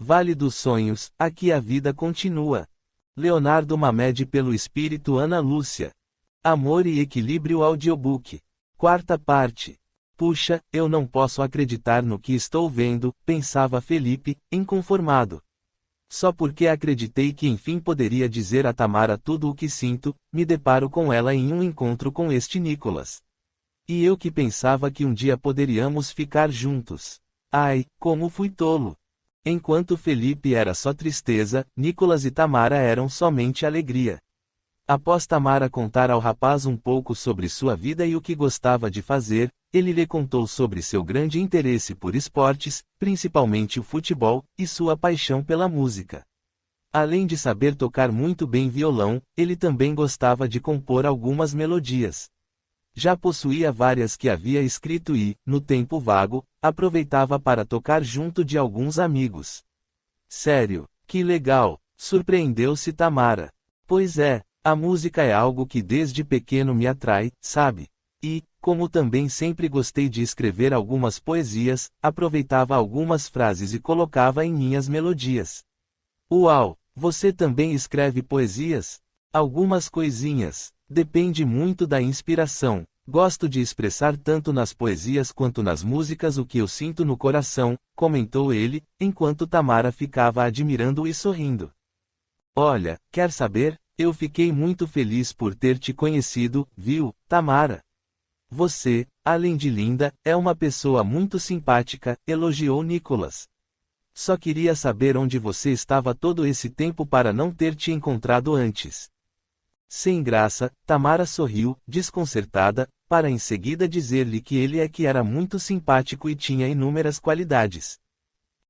Vale dos Sonhos, aqui a vida continua. Leonardo Mamed pelo espírito Ana Lúcia. Amor e Equilíbrio Audiobook. Quarta parte. Puxa, eu não posso acreditar no que estou vendo, pensava Felipe, inconformado. Só porque acreditei que enfim poderia dizer a Tamara tudo o que sinto, me deparo com ela em um encontro com este Nicolas. E eu que pensava que um dia poderíamos ficar juntos. Ai, como fui tolo! Enquanto Felipe era só tristeza, Nicolas e Tamara eram somente alegria. Após Tamara contar ao rapaz um pouco sobre sua vida e o que gostava de fazer, ele lhe contou sobre seu grande interesse por esportes, principalmente o futebol, e sua paixão pela música. Além de saber tocar muito bem violão, ele também gostava de compor algumas melodias. Já possuía várias que havia escrito e, no tempo vago, aproveitava para tocar junto de alguns amigos. Sério, que legal! Surpreendeu-se Tamara. Pois é, a música é algo que desde pequeno me atrai, sabe? E, como também sempre gostei de escrever algumas poesias, aproveitava algumas frases e colocava em minhas melodias. Uau! Você também escreve poesias? Algumas coisinhas. Depende muito da inspiração. Gosto de expressar tanto nas poesias quanto nas músicas o que eu sinto no coração, comentou ele, enquanto Tamara ficava admirando e sorrindo. Olha, quer saber? Eu fiquei muito feliz por ter te conhecido, viu, Tamara? Você, além de linda, é uma pessoa muito simpática, elogiou Nicolas. Só queria saber onde você estava todo esse tempo para não ter te encontrado antes. Sem graça, Tamara sorriu, desconcertada, para em seguida dizer-lhe que ele é que era muito simpático e tinha inúmeras qualidades.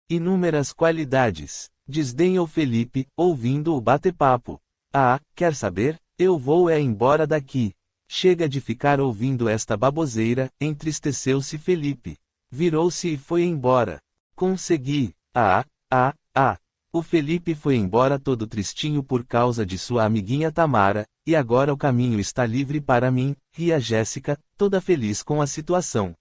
Inúmeras qualidades, desdenhou Felipe, ouvindo o bate-papo. Ah, quer saber? Eu vou embora daqui. Chega de ficar ouvindo esta baboseira, entristeceu-se Felipe. Virou-se e foi embora. Consegui. O Felipe foi embora todo tristinho por causa de sua amiguinha Tamara, e agora o caminho está livre para mim, ria Jéssica, toda feliz com a situação.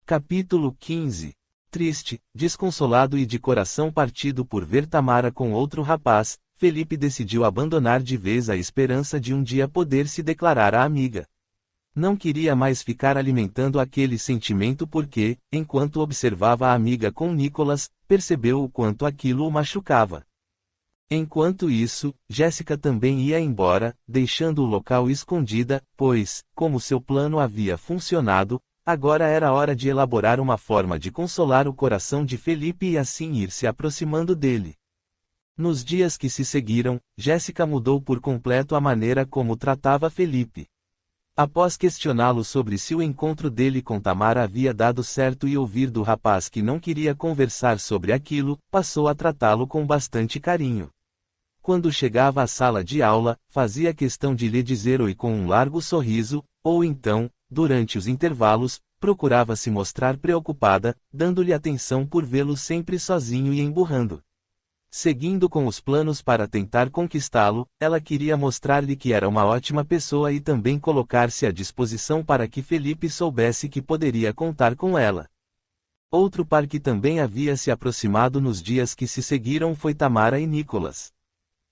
Capítulo 15. Triste, desconsolado e de coração partido por ver Tamara com outro rapaz, Felipe decidiu abandonar de vez a esperança de um dia poder se declarar à amiga. Não queria mais ficar alimentando aquele sentimento porque, enquanto observava a amiga com Nicolas, percebeu o quanto aquilo o machucava. Enquanto isso, Jéssica também ia embora, deixando o local escondida, pois, como seu plano havia funcionado, agora era hora de elaborar uma forma de consolar o coração de Felipe e assim ir se aproximando dele. Nos dias que se seguiram, Jéssica mudou por completo a maneira como tratava Felipe. Após questioná-lo sobre se o encontro dele com Tamara havia dado certo e ouvir do rapaz que não queria conversar sobre aquilo, passou a tratá-lo com bastante carinho. Quando chegava à sala de aula, fazia questão de lhe dizer oi com um largo sorriso, ou então, durante os intervalos, procurava se mostrar preocupada, dando-lhe atenção por vê-lo sempre sozinho e emburrando. Seguindo com os planos para tentar conquistá-lo, ela queria mostrar-lhe que era uma ótima pessoa e também colocar-se à disposição para que Felipe soubesse que poderia contar com ela. Outro par que também havia se aproximado nos dias que se seguiram foi Tamara e Nicolas.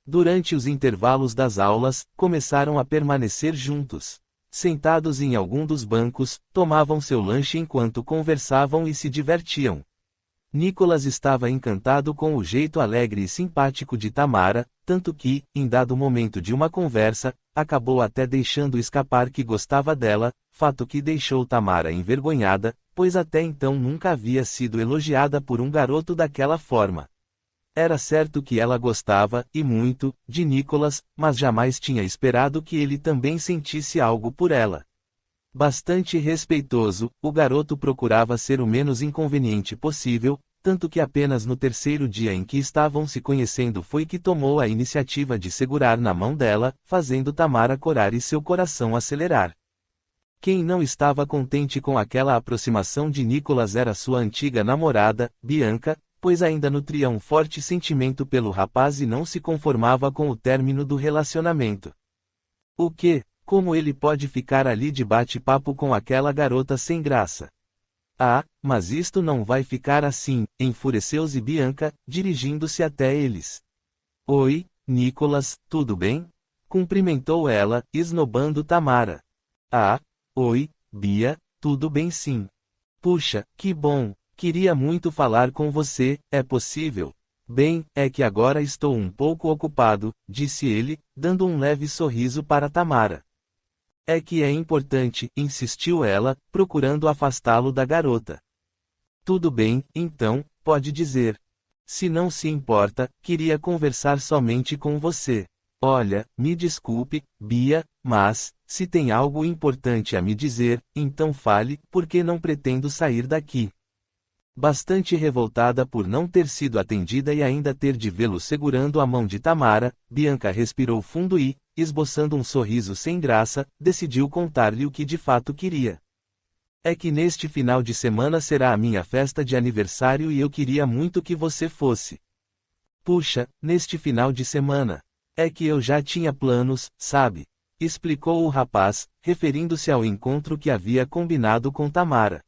Durante os intervalos das aulas, começaram a permanecer juntos. Sentados em algum dos bancos, tomavam seu lanche enquanto conversavam e se divertiam. Nicolas estava encantado com o jeito alegre e simpático de Tamara, tanto que, em dado momento de uma conversa, acabou até deixando escapar que gostava dela, fato que deixou Tamara envergonhada, pois até então nunca havia sido elogiada por um garoto daquela forma. Era certo que ela gostava, e muito, de Nicolas, mas jamais tinha esperado que ele também sentisse algo por ela. Bastante respeitoso, o garoto procurava ser o menos inconveniente possível, tanto que apenas no terceiro dia em que estavam se conhecendo foi que tomou a iniciativa de segurar na mão dela, fazendo Tamara corar e seu coração acelerar. Quem não estava contente com aquela aproximação de Nicolas era sua antiga namorada, Bianca, pois ainda nutria um forte sentimento pelo rapaz e não se conformava com o término do relacionamento. O quê? Como ele pode ficar ali de bate-papo com aquela garota sem graça? Ah, mas isto não vai ficar assim, enfureceu-se Bianca, dirigindo-se até eles. Oi, Nicolas, tudo bem? Cumprimentou ela, esnobando Tamara. Ah, oi, Bia, tudo bem sim. Puxa, que bom, queria muito falar com você, é possível? Bem, é que agora estou um pouco ocupado, disse ele, dando um leve sorriso para Tamara. É que é importante, insistiu ela, procurando afastá-lo da garota. Tudo bem, então, pode dizer. Se não se importa, queria conversar somente com você. Olha, me desculpe, Bia, mas, se tem algo importante a me dizer, então fale, porque não pretendo sair daqui. Bastante revoltada por não ter sido atendida e ainda ter de vê-lo segurando a mão de Tamara, Bianca respirou fundo e, esboçando um sorriso sem graça, decidiu contar-lhe o que de fato queria. É que neste final de semana será a minha festa de aniversário e eu queria muito que você fosse. Puxa, neste final de semana. É que eu já tinha planos, sabe? Explicou o rapaz, referindo-se ao encontro que havia combinado com Tamara.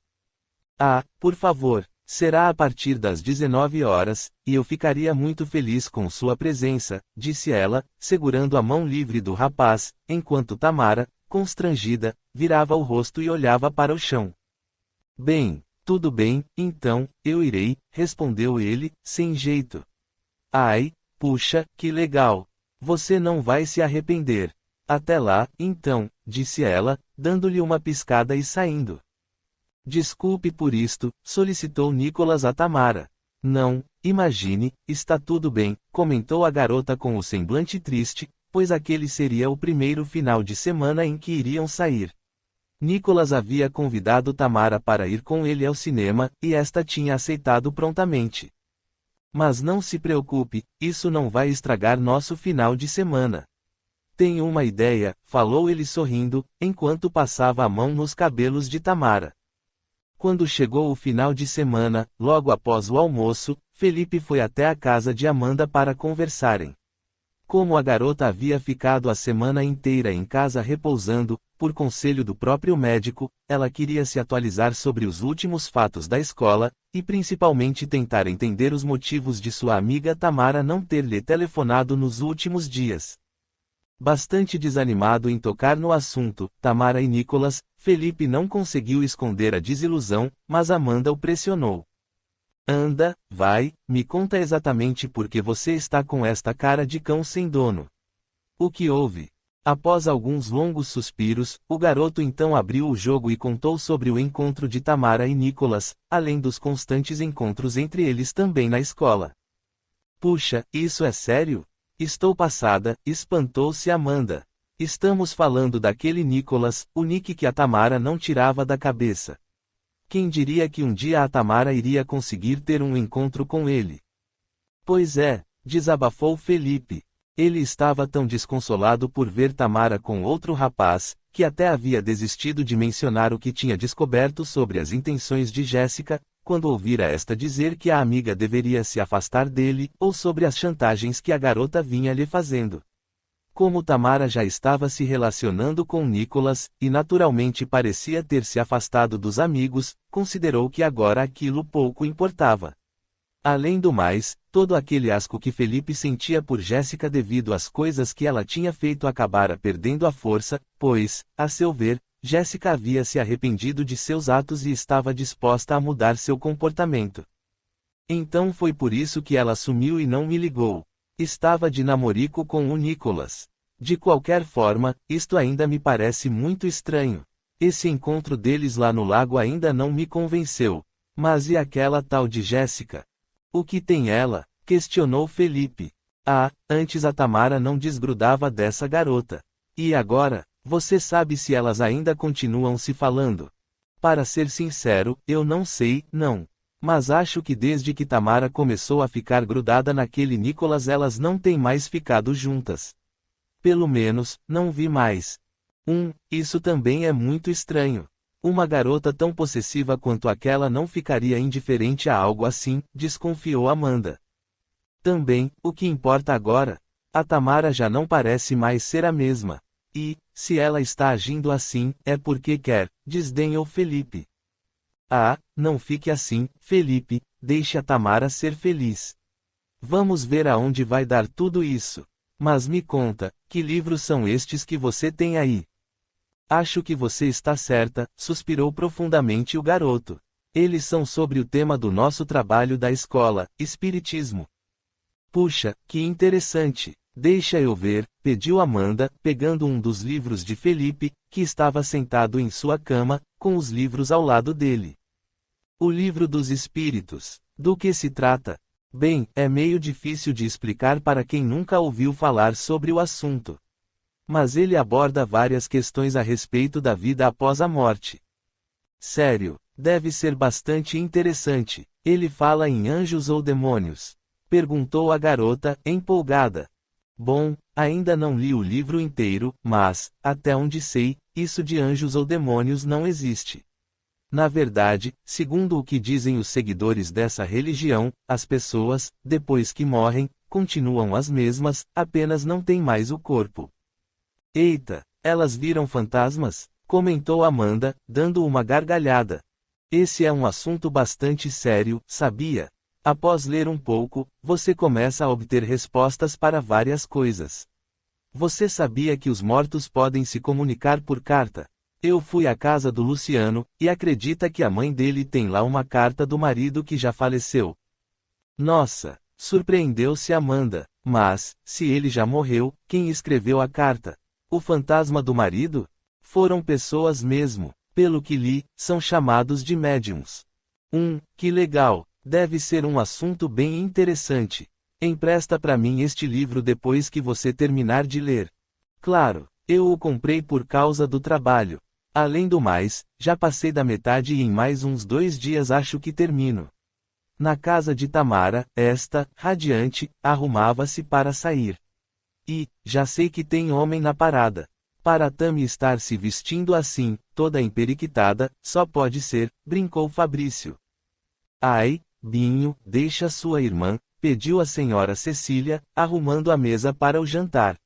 Ah, por favor, será a partir das 19 horas, e eu ficaria muito feliz com sua presença, disse ela, segurando a mão livre do rapaz, enquanto Tamara, constrangida, virava o rosto e olhava para o chão. Bem, tudo bem, então, eu irei, respondeu ele, sem jeito. Ai, puxa, que legal! Você não vai se arrepender. Até lá, então, disse ela, dando-lhe uma piscada e saindo. Desculpe por isto, solicitou Nicolas a Tamara. Não, imagine, está tudo bem, comentou a garota com o semblante triste, pois aquele seria o primeiro final de semana em que iriam sair. Nicolas havia convidado Tamara para ir com ele ao cinema, e esta tinha aceitado prontamente. Mas não se preocupe, isso não vai estragar nosso final de semana. Tenho uma ideia, falou ele sorrindo, enquanto passava a mão nos cabelos de Tamara. Quando chegou o final de semana, logo após o almoço, Felipe foi até a casa de Amanda para conversarem. Como a garota havia ficado a semana inteira em casa repousando, por conselho do próprio médico, ela queria se atualizar sobre os últimos fatos da escola, e principalmente tentar entender os motivos de sua amiga Tamara não ter lhe telefonado nos últimos dias. Bastante desanimado em tocar no assunto, Tamara e Nicolas, Felipe não conseguiu esconder a desilusão, mas Amanda o pressionou. Anda, vai, me conta exatamente por que você está com esta cara de cão sem dono. O que houve? Após alguns longos suspiros, o garoto então abriu o jogo e contou sobre o encontro de Tamara e Nicolas, além dos constantes encontros entre eles também na escola. Puxa, isso é sério? Estou passada, espantou-se Amanda. Estamos falando daquele Nicolas, o Nick que a Tamara não tirava da cabeça. Quem diria que um dia a Tamara iria conseguir ter um encontro com ele? Pois é, desabafou Felipe. Ele estava tão desconsolado por ver Tamara com outro rapaz, que até havia desistido de mencionar o que tinha descoberto sobre as intenções de Jéssica, quando ouvira esta dizer que a amiga deveria se afastar dele, ou sobre as chantagens que a garota vinha lhe fazendo. Como Tamara já estava se relacionando com Nicolas, e naturalmente parecia ter se afastado dos amigos, considerou que agora aquilo pouco importava. Além do mais, todo aquele asco que Felipe sentia por Jéssica devido às coisas que ela tinha feito acabara perdendo a força, pois, a seu ver, Jéssica havia se arrependido de seus atos e estava disposta a mudar seu comportamento. Então foi por isso que ela sumiu e não me ligou. Estava de namorico com o Nicolas. De qualquer forma, isto ainda me parece muito estranho. Esse encontro deles lá no lago ainda não me convenceu. Mas e aquela tal de Jéssica? O que tem ela? Questionou Felipe. Ah, antes a Tamara não desgrudava dessa garota. E agora, você sabe se elas ainda continuam se falando? Para ser sincero, eu não sei, não. Mas acho que desde que Tamara começou a ficar grudada naquele Nicolas elas não têm mais ficado juntas. Pelo menos, não vi mais. Isso também é muito estranho. Uma garota tão possessiva quanto aquela não ficaria indiferente a algo assim, desconfiou Amanda. Também, o que importa agora? A Tamara já não parece mais ser a mesma. E, se ela está agindo assim, é porque quer, desdenhou Felipe. Ah, não fique assim, Felipe, deixe a Tamara ser feliz. Vamos ver aonde vai dar tudo isso. Mas me conta, que livros são estes que você tem aí? Acho que você está certa, suspirou profundamente o garoto. Eles são sobre o tema do nosso trabalho da escola, Espiritismo. Puxa, que interessante. Deixa eu ver, pediu Amanda, pegando um dos livros de Felipe, que estava sentado em sua cama, com os livros ao lado dele. O livro dos espíritos. Do que se trata? Bem, é meio difícil de explicar para quem nunca ouviu falar sobre o assunto. Mas ele aborda várias questões a respeito da vida após a morte. Sério, deve ser bastante interessante. Ele fala em anjos ou demônios? Perguntou a garota, empolgada. Bom, ainda não li o livro inteiro, mas, até onde sei, isso de anjos ou demônios não existe. Na verdade, segundo o que dizem os seguidores dessa religião, as pessoas, depois que morrem, continuam as mesmas, apenas não têm mais o corpo. Eita, elas viram fantasmas? Comentou Amanda, dando uma gargalhada. Esse é um assunto bastante sério, sabia? Após ler um pouco, você começa a obter respostas para várias coisas. Você sabia que os mortos podem se comunicar por carta? Eu fui à casa do Luciano, e acredita que a mãe dele tem lá uma carta do marido que já faleceu. Nossa, surpreendeu-se Amanda. Mas, se ele já morreu, quem escreveu a carta? O fantasma do marido? Foram pessoas mesmo. Pelo que li, são chamados de médiums. Que legal. Deve ser um assunto bem interessante. Empresta para mim este livro depois que você terminar de ler. Claro, eu o comprei por causa do trabalho. Além do mais, já passei da metade e em mais uns 2 dias acho que termino. Na casa de Tamara, esta, radiante, arrumava-se para sair. E, já sei que tem homem na parada. Para Tami estar se vestindo assim, toda emperiquitada, só pode ser, brincou Fabrício. Ai, Binho, deixa sua irmã, pediu a senhora Cecília, arrumando a mesa para o jantar.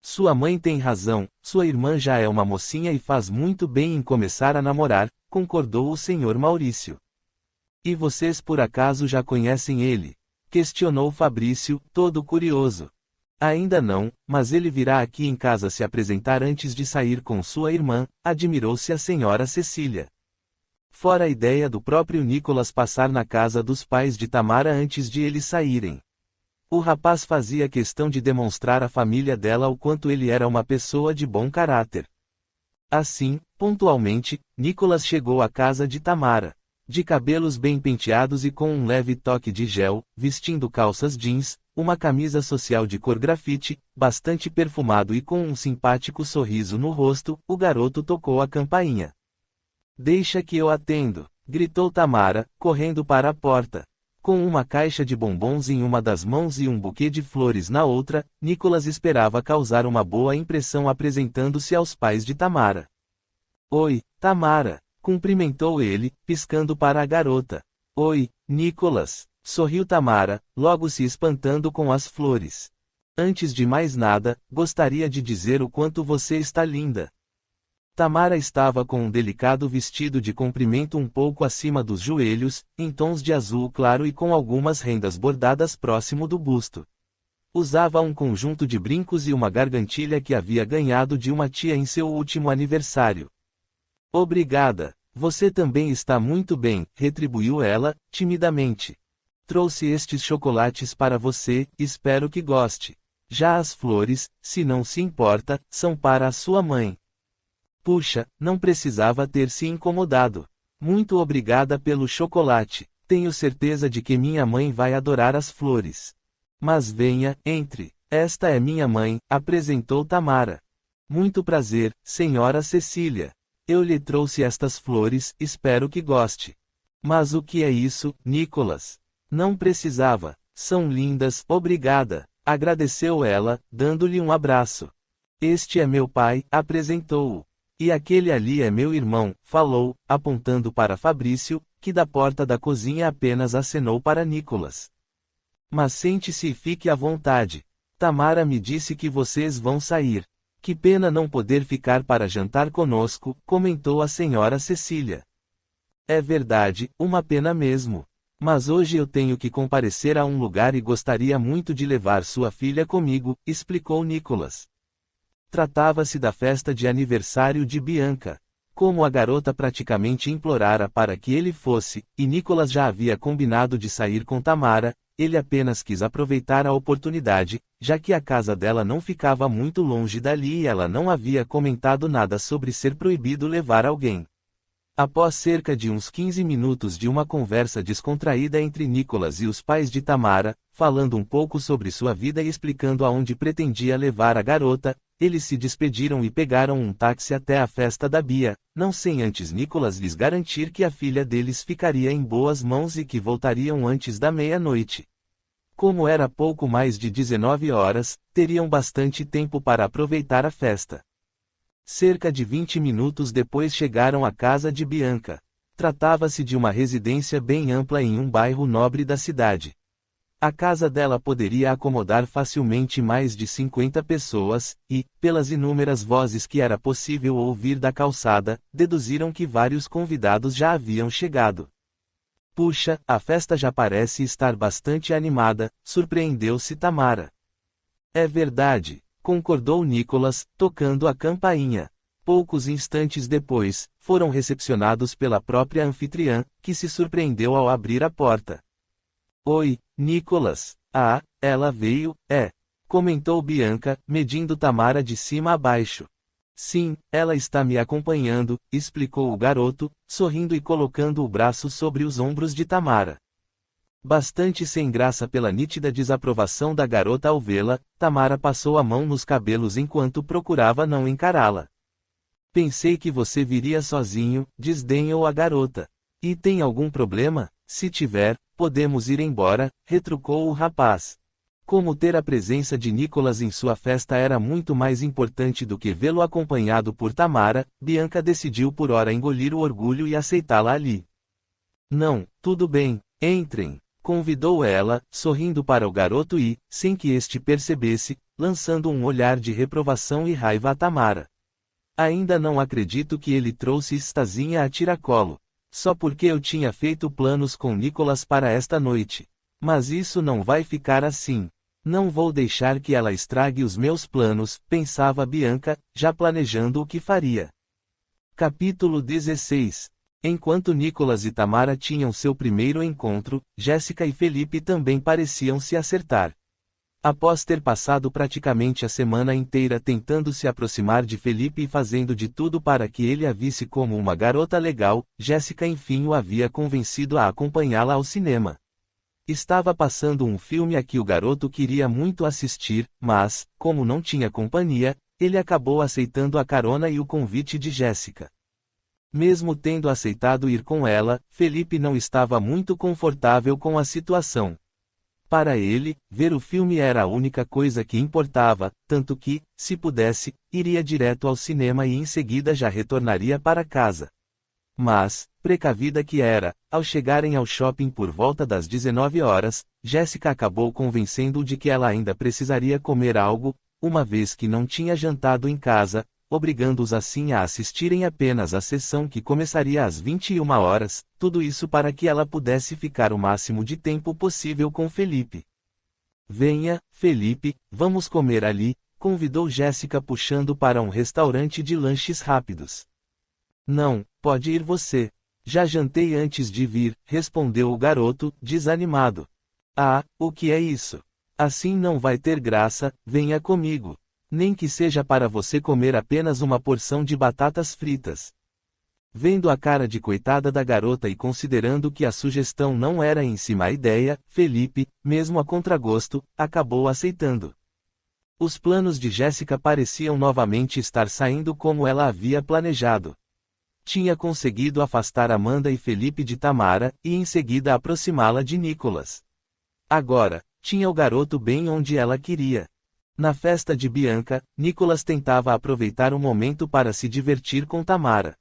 Sua mãe tem razão, sua irmã já é uma mocinha e faz muito bem em começar a namorar, concordou o senhor Maurício. E vocês por acaso já conhecem ele? Questionou Fabrício, todo curioso. Ainda não, mas ele virá aqui em casa se apresentar antes de sair com sua irmã, admirou-se a senhora Cecília. Fora a ideia do próprio Nicolas passar na casa dos pais de Tamara antes de eles saírem. O rapaz fazia questão de demonstrar à família dela o quanto ele era uma pessoa de bom caráter. Assim, pontualmente, Nicolas chegou à casa de Tamara. De cabelos bem penteados e com um leve toque de gel, vestindo calças jeans, uma camisa social de cor grafite, bastante perfumado e com um simpático sorriso no rosto, o garoto tocou a campainha. Deixa que eu atendo, gritou Tamara, correndo para a porta. Com uma caixa de bombons em uma das mãos e um buquê de flores na outra, Nicolas esperava causar uma boa impressão apresentando-se aos pais de Tamara. Oi, Tamara, cumprimentou ele, piscando para a garota. Oi, Nicolas, sorriu Tamara, logo se espantando com as flores. Antes de mais nada, gostaria de dizer o quanto você está linda. Tamara estava com um delicado vestido de comprimento um pouco acima dos joelhos, em tons de azul claro e com algumas rendas bordadas próximo do busto. Usava um conjunto de brincos e uma gargantilha que havia ganhado de uma tia em seu último aniversário. Obrigada, você também está muito bem, retribuiu ela, timidamente. Trouxe estes chocolates para você, espero que goste. Já as flores, se não se importa, são para a sua mãe. Puxa, não precisava ter se incomodado. Muito obrigada pelo chocolate. Tenho certeza de que minha mãe vai adorar as flores. Mas venha, entre. Esta é minha mãe, apresentou Tamara. Muito prazer, senhora Cecília. Eu lhe trouxe estas flores, espero que goste. Mas o que é isso, Nicolas? Não precisava. São lindas, obrigada. Agradeceu ela, dando-lhe um abraço. Este é meu pai, apresentou-o. E aquele ali é meu irmão, falou, apontando para Fabrício, que da porta da cozinha apenas acenou para Nicolas. Mas sente-se e fique à vontade. Tamara me disse que vocês vão sair. Que pena não poder ficar para jantar conosco, comentou a senhora Cecília. É verdade, uma pena mesmo. Mas hoje eu tenho que comparecer a um lugar e gostaria muito de levar sua filha comigo, explicou Nicholas. Tratava-se da festa de aniversário de Bianca. Como a garota praticamente implorara para que ele fosse, e Nicholas já havia combinado de sair com Tamara, ele apenas quis aproveitar a oportunidade, já que a casa dela não ficava muito longe dali e ela não havia comentado nada sobre ser proibido levar alguém. Após cerca de uns 15 minutos de uma conversa descontraída entre Nicholas e os pais de Tamara, falando um pouco sobre sua vida e explicando aonde pretendia levar a garota, eles se despediram e pegaram um táxi até a festa da Bia, não sem antes Nicholas lhes garantir que a filha deles ficaria em boas mãos e que voltariam antes da meia-noite. Como era pouco mais de 19 horas, teriam bastante tempo para aproveitar a festa. Cerca de 20 minutos depois chegaram à casa de Bianca. Tratava-se de uma residência bem ampla em um bairro nobre da cidade. A casa dela poderia acomodar facilmente mais de 50 pessoas, e, pelas inúmeras vozes que era possível ouvir da calçada, deduziram que vários convidados já haviam chegado. Puxa, a festa já parece estar bastante animada, surpreendeu-se Tamara. É verdade, concordou Nicholas, tocando a campainha. Poucos instantes depois, foram recepcionados pela própria anfitriã, que se surpreendeu ao abrir a porta. Oi, Nicholas. Ah, ela veio, comentou Bianca, medindo Tamara de cima a baixo. Sim, ela está me acompanhando, explicou o garoto, sorrindo e colocando o braço sobre os ombros de Tamara. Bastante sem graça pela nítida desaprovação da garota ao vê-la, Tamara passou a mão nos cabelos enquanto procurava não encará-la. Pensei que você viria sozinho, desdenhou a garota. E tem algum problema? Se tiver, podemos ir embora, retrucou o rapaz. Como ter a presença de Nicholas em sua festa era muito mais importante do que vê-lo acompanhado por Tamara, Bianca decidiu por hora engolir o orgulho e aceitá-la ali. Não, tudo bem, entrem. Convidou ela, sorrindo para o garoto e, sem que este percebesse, lançando um olhar de reprovação e raiva a Tamara. Ainda não acredito que ele trouxe Stasinha a tiracolo. Só porque eu tinha feito planos com Nicholas para esta noite. Mas isso não vai ficar assim. Não vou deixar que ela estrague os meus planos, pensava Bianca, já planejando o que faria. Capítulo 16. Enquanto Nicholas e Tamara tinham seu primeiro encontro, Jéssica e Felipe também pareciam se acertar. Após ter passado praticamente a semana inteira tentando se aproximar de Felipe e fazendo de tudo para que ele a visse como uma garota legal, Jéssica enfim o havia convencido a acompanhá-la ao cinema. Estava passando um filme a que o garoto queria muito assistir, mas, como não tinha companhia, ele acabou aceitando a carona e o convite de Jéssica. Mesmo tendo aceitado ir com ela, Felipe não estava muito confortável com a situação. Para ele, ver o filme era a única coisa que importava, tanto que, se pudesse, iria direto ao cinema e em seguida já retornaria para casa. Mas, precavida que era, ao chegarem ao shopping por volta das 19 horas, Jéssica acabou convencendo-o de que ela ainda precisaria comer algo, uma vez que não tinha jantado em casa, obrigando-os assim a assistirem apenas à sessão que começaria às 21 horas, tudo isso para que ela pudesse ficar o máximo de tempo possível com Felipe. Venha, Felipe, vamos comer ali, convidou Jéssica puxando para um restaurante de lanches rápidos. Não, pode ir você. Já jantei antes de vir, respondeu o garoto, desanimado. Ah, o que é isso? Assim não vai ter graça, venha comigo. Nem que seja para você comer apenas uma porção de batatas fritas. Vendo a cara de coitada da garota e considerando que a sugestão não era em si má ideia, Felipe, mesmo a contragosto, acabou aceitando. Os planos de Jéssica pareciam novamente estar saindo como ela havia planejado. Tinha conseguido afastar Amanda e Felipe de Tamara, e em seguida aproximá-la de Nicholas. Agora, tinha o garoto bem onde ela queria. Na festa de Bianca, Nicholas tentava aproveitar o momento para se divertir com Tamara.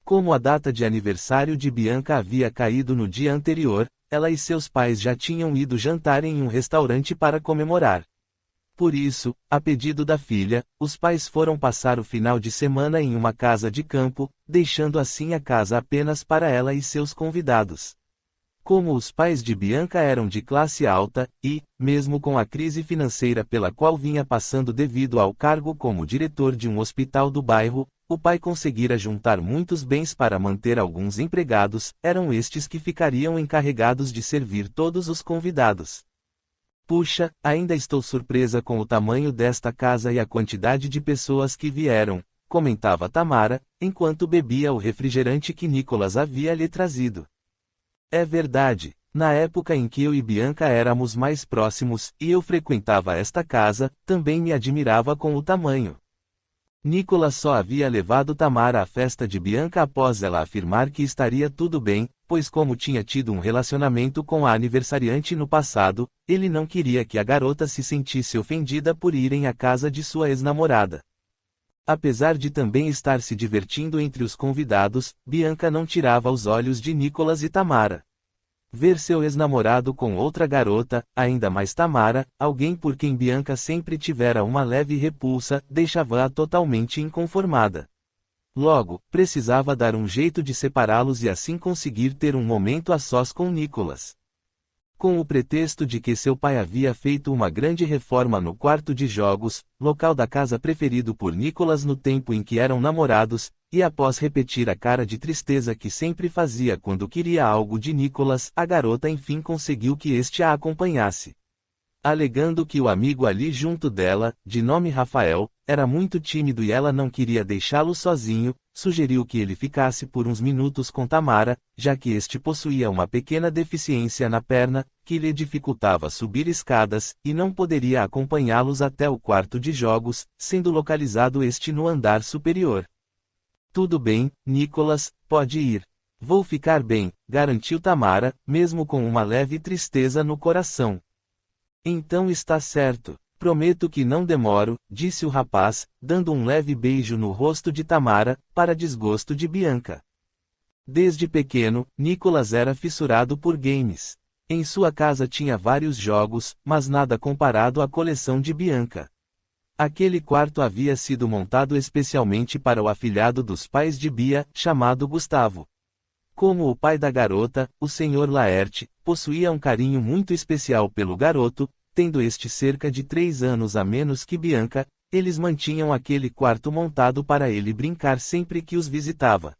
Como a data de aniversário de Bianca havia caído no dia anterior, ela e seus pais já tinham ido jantar em um restaurante para comemorar. Por isso, a pedido da filha, os pais foram passar o final de semana em uma casa de campo, deixando assim a casa apenas para ela e seus convidados. Como os pais de Bianca eram de classe alta, e, mesmo com a crise financeira pela qual vinha passando devido ao cargo como diretor de um hospital do bairro, o pai conseguira juntar muitos bens para manter alguns empregados, eram estes que ficariam encarregados de servir todos os convidados. Puxa, ainda estou surpresa com o tamanho desta casa e a quantidade de pessoas que vieram, comentava Tamara, enquanto bebia o refrigerante que Nicolas havia lhe trazido. É verdade, na época em que eu e Bianca éramos mais próximos, e eu frequentava esta casa, também me admirava com o tamanho. Nicolas só havia levado Tamara à festa de Bianca após ela afirmar que estaria tudo bem, pois como tinha tido um relacionamento com a aniversariante no passado, ele não queria que a garota se sentisse ofendida por irem à casa de sua ex-namorada. Apesar de também estar se divertindo entre os convidados, Bianca não tirava os olhos de Nicolas e Tamara. Ver seu ex-namorado com outra garota, ainda mais Tamara, alguém por quem Bianca sempre tivera uma leve repulsa, deixava-a totalmente inconformada. Logo, precisava dar um jeito de separá-los e assim conseguir ter um momento a sós com Nicolas. Com o pretexto de que seu pai havia feito uma grande reforma no quarto de jogos, local da casa preferido por Nicolas no tempo em que eram namorados, e após repetir a cara de tristeza que sempre fazia quando queria algo de Nicolas, a garota enfim conseguiu que este a acompanhasse. Alegando que o amigo ali junto dela, de nome Rafael, era muito tímido e ela não queria deixá-lo sozinho, sugeriu que ele ficasse por uns minutos com Tamara, já que este possuía uma pequena deficiência na perna, que lhe dificultava subir escadas, e não poderia acompanhá-los até o quarto de jogos, sendo localizado este no andar superior. Tudo bem, Nicolas, pode ir. Vou ficar bem, garantiu Tamara, mesmo com uma leve tristeza no coração. Então está certo. Prometo que não demoro, disse o rapaz, dando um leve beijo no rosto de Tamara, para desgosto de Bianca. Desde pequeno, Nicolas era fissurado por games. Em sua casa tinha vários jogos, mas nada comparado à coleção de Bianca. Aquele quarto havia sido montado especialmente para o afilhado dos pais de Bia, chamado Gustavo. Como o pai da garota, o Sr. Laerte, possuía um carinho muito especial pelo garoto, tendo este cerca de 3 anos a menos que Bianca, eles mantinham aquele quarto montado para ele brincar sempre que os visitava.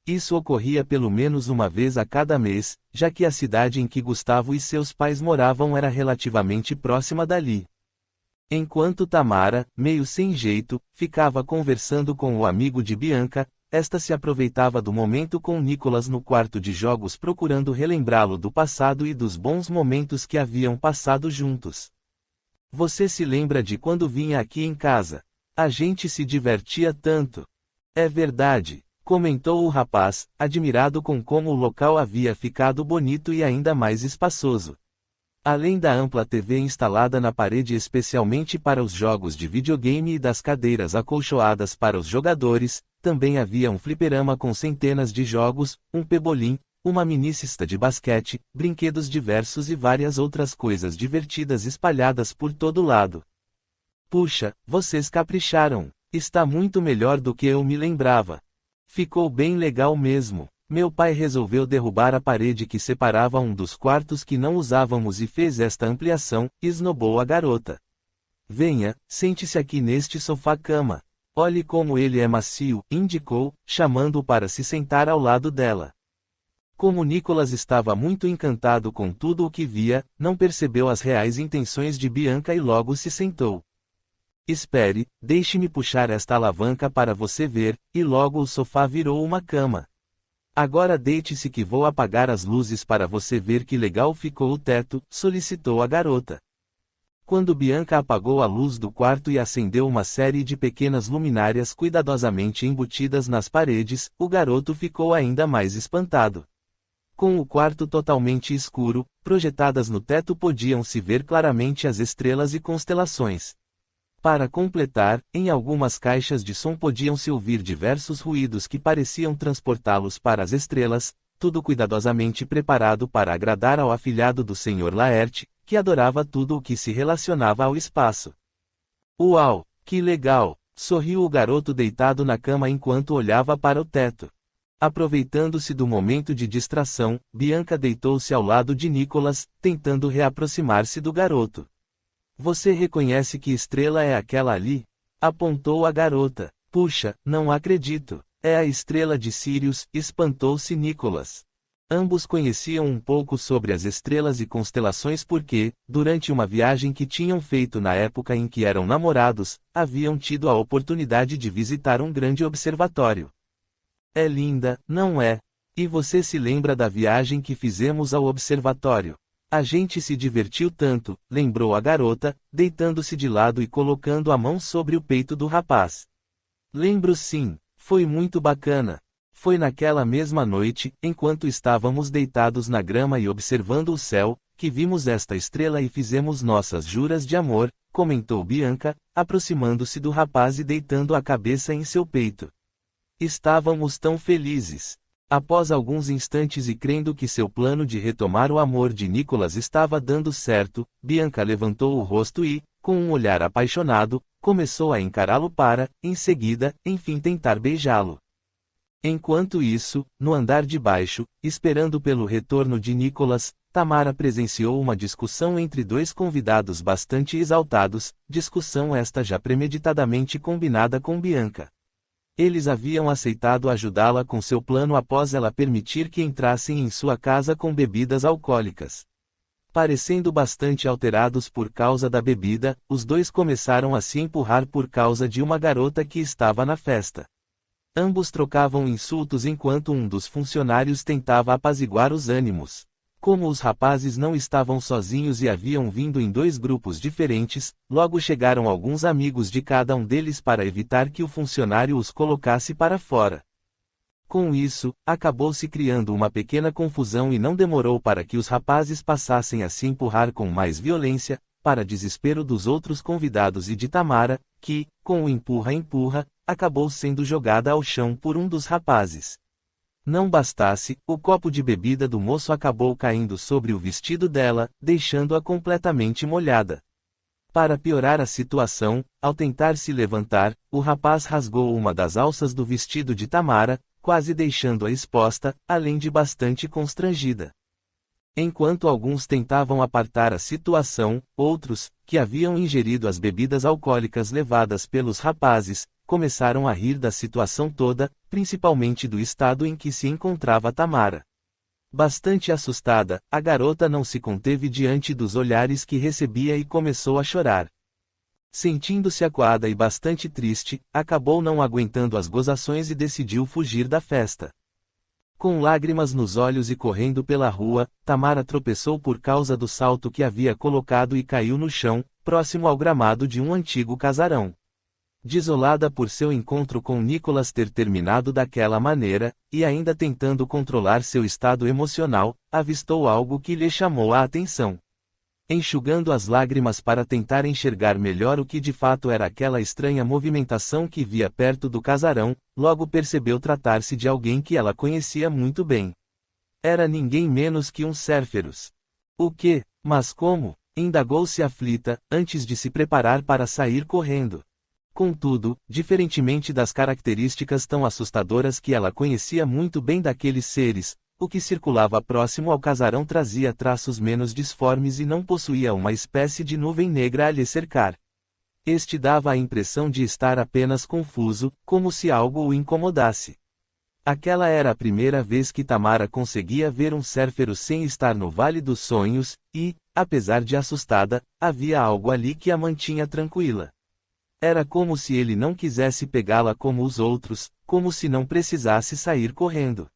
Isso ocorria pelo menos uma vez a cada mês, já que a cidade em que Gustavo e seus pais moravam era relativamente próxima dali. Enquanto Tamara, meio sem jeito, ficava conversando com o amigo de Bianca, esta se aproveitava do momento com Nicolas no quarto de jogos procurando relembrá-lo do passado e dos bons momentos que haviam passado juntos. Você se lembra de quando vinha aqui em casa? A gente se divertia tanto. É verdade, comentou o rapaz, admirado com como o local havia ficado bonito e ainda mais espaçoso. Além da ampla TV instalada na parede especialmente para os jogos de videogame e das cadeiras acolchoadas para os jogadores, também havia um fliperama com centenas de jogos, um pebolim, uma minicista de basquete, brinquedos diversos e várias outras coisas divertidas espalhadas por todo lado. Puxa, vocês capricharam! Está muito melhor do que eu me lembrava. Ficou bem legal mesmo. Meu pai resolveu derrubar a parede que separava um dos quartos que não usávamos e fez esta ampliação, esnobou a garota. Venha, sente-se aqui neste sofá-cama. Olhe como ele é macio, indicou, chamando-o para se sentar ao lado dela. Como Nicolas estava muito encantado com tudo o que via, não percebeu as reais intenções de Bianca e logo se sentou. Espere, deixe-me puxar esta alavanca para você ver, e logo o sofá virou uma cama. Agora deite-se que vou apagar as luzes para você ver que legal ficou o teto, solicitou a garota. Quando Bianca apagou a luz do quarto e acendeu uma série de pequenas luminárias cuidadosamente embutidas nas paredes, o garoto ficou ainda mais espantado. Com o quarto totalmente escuro, projetadas no teto podiam-se ver claramente as estrelas e constelações. Para completar, em algumas caixas de som podiam-se ouvir diversos ruídos que pareciam transportá-los para as estrelas, tudo cuidadosamente preparado para agradar ao afilhado do Sr. Laerte, que adorava tudo o que se relacionava ao espaço. Uau, que legal! Sorriu o garoto deitado na cama enquanto olhava para o teto. Aproveitando-se do momento de distração, Bianca deitou-se ao lado de Nicholas, tentando reaproximar-se do garoto. Você reconhece que estrela é aquela ali? Apontou a garota. Puxa, não acredito. É a estrela de Sirius, espantou-se Nicholas. Ambos conheciam um pouco sobre as estrelas e constelações porque, durante uma viagem que tinham feito na época em que eram namorados, haviam tido a oportunidade de visitar um grande observatório. É linda, não é? E você se lembra da viagem que fizemos ao observatório? A gente se divertiu tanto, lembrou a garota, deitando-se de lado e colocando a mão sobre o peito do rapaz. Lembro sim, foi muito bacana. Foi naquela mesma noite, enquanto estávamos deitados na grama e observando o céu, que vimos esta estrela e fizemos nossas juras de amor, comentou Bianca, aproximando-se do rapaz e deitando a cabeça em seu peito. Estávamos tão felizes. Após alguns instantes e crendo que seu plano de retomar o amor de Nicholas estava dando certo, Bianca levantou o rosto e, com um olhar apaixonado, começou a encará-lo para, em seguida, enfim tentar beijá-lo. Enquanto isso, no andar de baixo, esperando pelo retorno de Nicholas, Tamara presenciou uma discussão entre dois convidados bastante exaltados, discussão esta já premeditadamente combinada com Bianca. Eles haviam aceitado ajudá-la com seu plano após ela permitir que entrassem em sua casa com bebidas alcoólicas. Parecendo bastante alterados por causa da bebida, os dois começaram a se empurrar por causa de uma garota que estava na festa. Ambos trocavam insultos enquanto um dos funcionários tentava apaziguar os ânimos. Como os rapazes não estavam sozinhos e haviam vindo em dois grupos diferentes, logo chegaram alguns amigos de cada um deles para evitar que o funcionário os colocasse para fora. Com isso, acabou-se criando uma pequena confusão e não demorou para que os rapazes passassem a se empurrar com mais violência, para desespero dos outros convidados e de Tamara, que, com o empurra-empurra, acabou sendo jogada ao chão por um dos rapazes. Não bastasse, o copo de bebida do moço acabou caindo sobre o vestido dela, deixando-a completamente molhada. Para piorar a situação, ao tentar se levantar, o rapaz rasgou uma das alças do vestido de Tamara, quase deixando-a exposta, além de bastante constrangida. Enquanto alguns tentavam apartar a situação, outros, que haviam ingerido as bebidas alcoólicas levadas pelos rapazes, começaram a rir da situação toda, principalmente do estado em que se encontrava Tamara. Bastante assustada, a garota não se conteve diante dos olhares que recebia e começou a chorar. Sentindo-se acuada e bastante triste, acabou não aguentando as gozações e decidiu fugir da festa. Com lágrimas nos olhos e correndo pela rua, Tamara tropeçou por causa do salto que havia colocado e caiu no chão, próximo ao gramado de um antigo casarão. Desolada por seu encontro com Nicholas ter terminado daquela maneira, e ainda tentando controlar seu estado emocional, avistou algo que lhe chamou a atenção. Enxugando as lágrimas para tentar enxergar melhor o que de fato era aquela estranha movimentação que via perto do casarão, logo percebeu tratar-se de alguém que ela conhecia muito bem. Era ninguém menos que um Cerberus. O quê? Mas como? Indagou-se aflita, antes de se preparar para sair correndo. Contudo, diferentemente das características tão assustadoras que ela conhecia muito bem daqueles seres, o que circulava próximo ao casarão trazia traços menos disformes e não possuía uma espécie de nuvem negra a lhe cercar. Este dava a impressão de estar apenas confuso, como se algo o incomodasse. Aquela era a primeira vez que Tamara conseguia ver um Cerberus sem estar no Vale dos Sonhos, e, apesar de assustada, havia algo ali que a mantinha tranquila. Era como se ele não quisesse pegá-la como os outros, como se não precisasse sair correndo.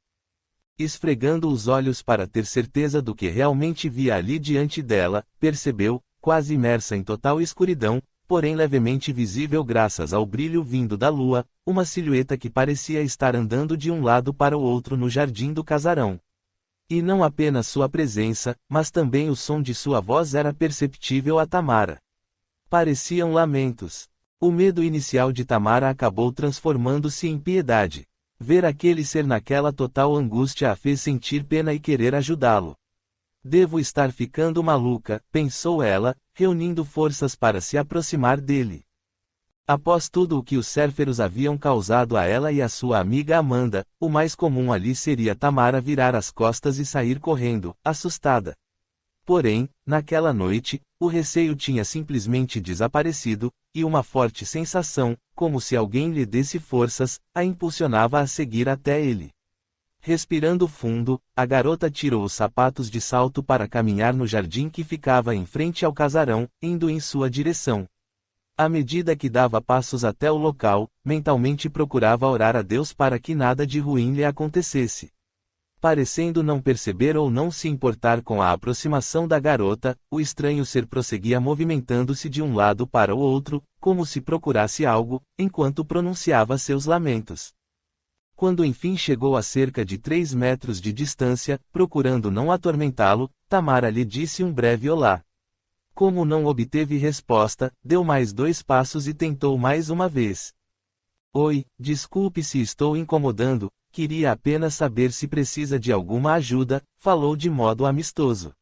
Esfregando os olhos para ter certeza do que realmente via ali diante dela, percebeu, quase imersa em total escuridão, porém levemente visível graças ao brilho vindo da lua, uma silhueta que parecia estar andando de um lado para o outro no jardim do casarão. E não apenas sua presença, mas também o som de sua voz era perceptível a Tamara. Pareciam lamentos. O medo inicial de Tamara acabou transformando-se em piedade. Ver aquele ser naquela total angústia a fez sentir pena e querer ajudá-lo. Devo estar ficando maluca, pensou ela, reunindo forças para se aproximar dele. Após tudo o que os Cérferos haviam causado a ela e a sua amiga Amanda, o mais comum ali seria Tamara virar as costas e sair correndo, assustada. Porém, naquela noite, o receio tinha simplesmente desaparecido, e uma forte sensação, como se alguém lhe desse forças, a impulsionava a seguir até ele. Respirando fundo, a garota tirou os sapatos de salto para caminhar no jardim que ficava em frente ao casarão, indo em sua direção. À medida que dava passos até o local, mentalmente procurava orar a Deus para que nada de ruim lhe acontecesse. Parecendo não perceber ou não se importar com a aproximação da garota, o estranho ser prosseguia movimentando-se de um lado para o outro, como se procurasse algo, enquanto pronunciava seus lamentos. Quando enfim chegou a cerca de 3 metros de distância, procurando não atormentá-lo, Tamara lhe disse um breve olá. Como não obteve resposta, deu mais 2 passos e tentou mais uma vez. Oi, desculpe se estou incomodando, queria apenas saber se precisa de alguma ajuda, falou de modo amistoso.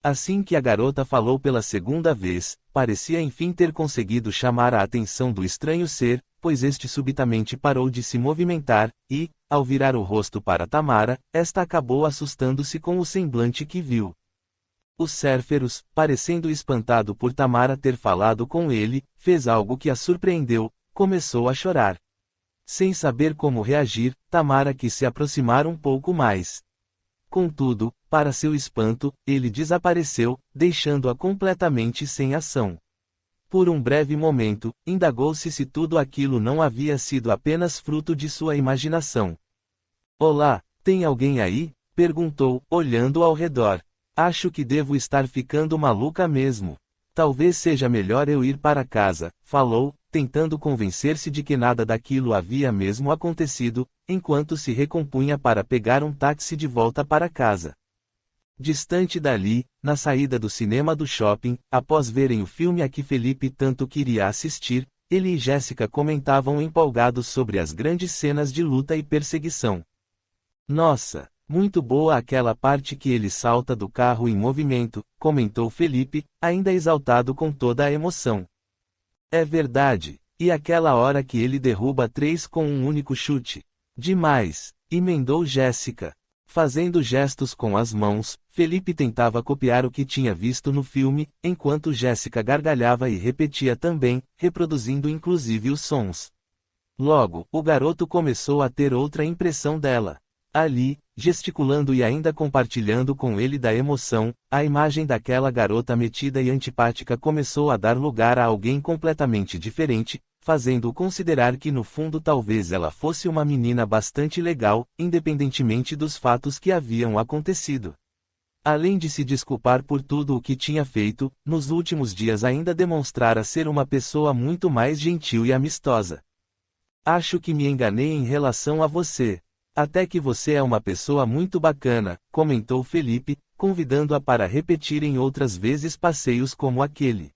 Assim que a garota falou pela segunda vez, parecia enfim ter conseguido chamar a atenção do estranho ser, pois este subitamente parou de se movimentar, e, ao virar o rosto para Tamara, esta acabou assustando-se com o semblante que viu. Os Cérferos, parecendo espantado por Tamara ter falado com ele, fez algo que a surpreendeu, começou a chorar. Sem saber como reagir, Tamara quis se aproximar um pouco mais. Contudo, para seu espanto, ele desapareceu, deixando-a completamente sem ação. Por um breve momento, indagou-se se tudo aquilo não havia sido apenas fruto de sua imaginação. Olá, tem alguém aí? Perguntou, olhando ao redor. Acho que devo estar ficando maluca mesmo. Talvez seja melhor eu ir para casa, falou, tentando convencer-se de que nada daquilo havia mesmo acontecido, enquanto se recompunha para pegar um táxi de volta para casa. Distante dali, na saída do cinema do shopping, após verem o filme a que Felipe tanto queria assistir, ele e Jéssica comentavam empolgados sobre as grandes cenas de luta e perseguição. Nossa! Muito boa aquela parte que ele salta do carro em movimento, comentou Felipe, ainda exaltado com toda a emoção. É verdade, e aquela hora que ele derruba 3 com um único chute. Demais, emendou Jéssica. Fazendo gestos com as mãos, Felipe tentava copiar o que tinha visto no filme, enquanto Jéssica gargalhava e repetia também, reproduzindo inclusive os sons. Logo, o garoto começou a ter outra impressão dela. Ali, gesticulando e ainda compartilhando com ele da emoção, a imagem daquela garota metida e antipática começou a dar lugar a alguém completamente diferente, fazendo-o considerar que no fundo talvez ela fosse uma menina bastante legal, independentemente dos fatos que haviam acontecido. Além de se desculpar por tudo o que tinha feito, nos últimos dias ainda demonstrara ser uma pessoa muito mais gentil e amistosa. Acho que me enganei em relação a você. Até que você é uma pessoa muito bacana, comentou Felipe, convidando-a para repetir em outras vezes passeios como aquele.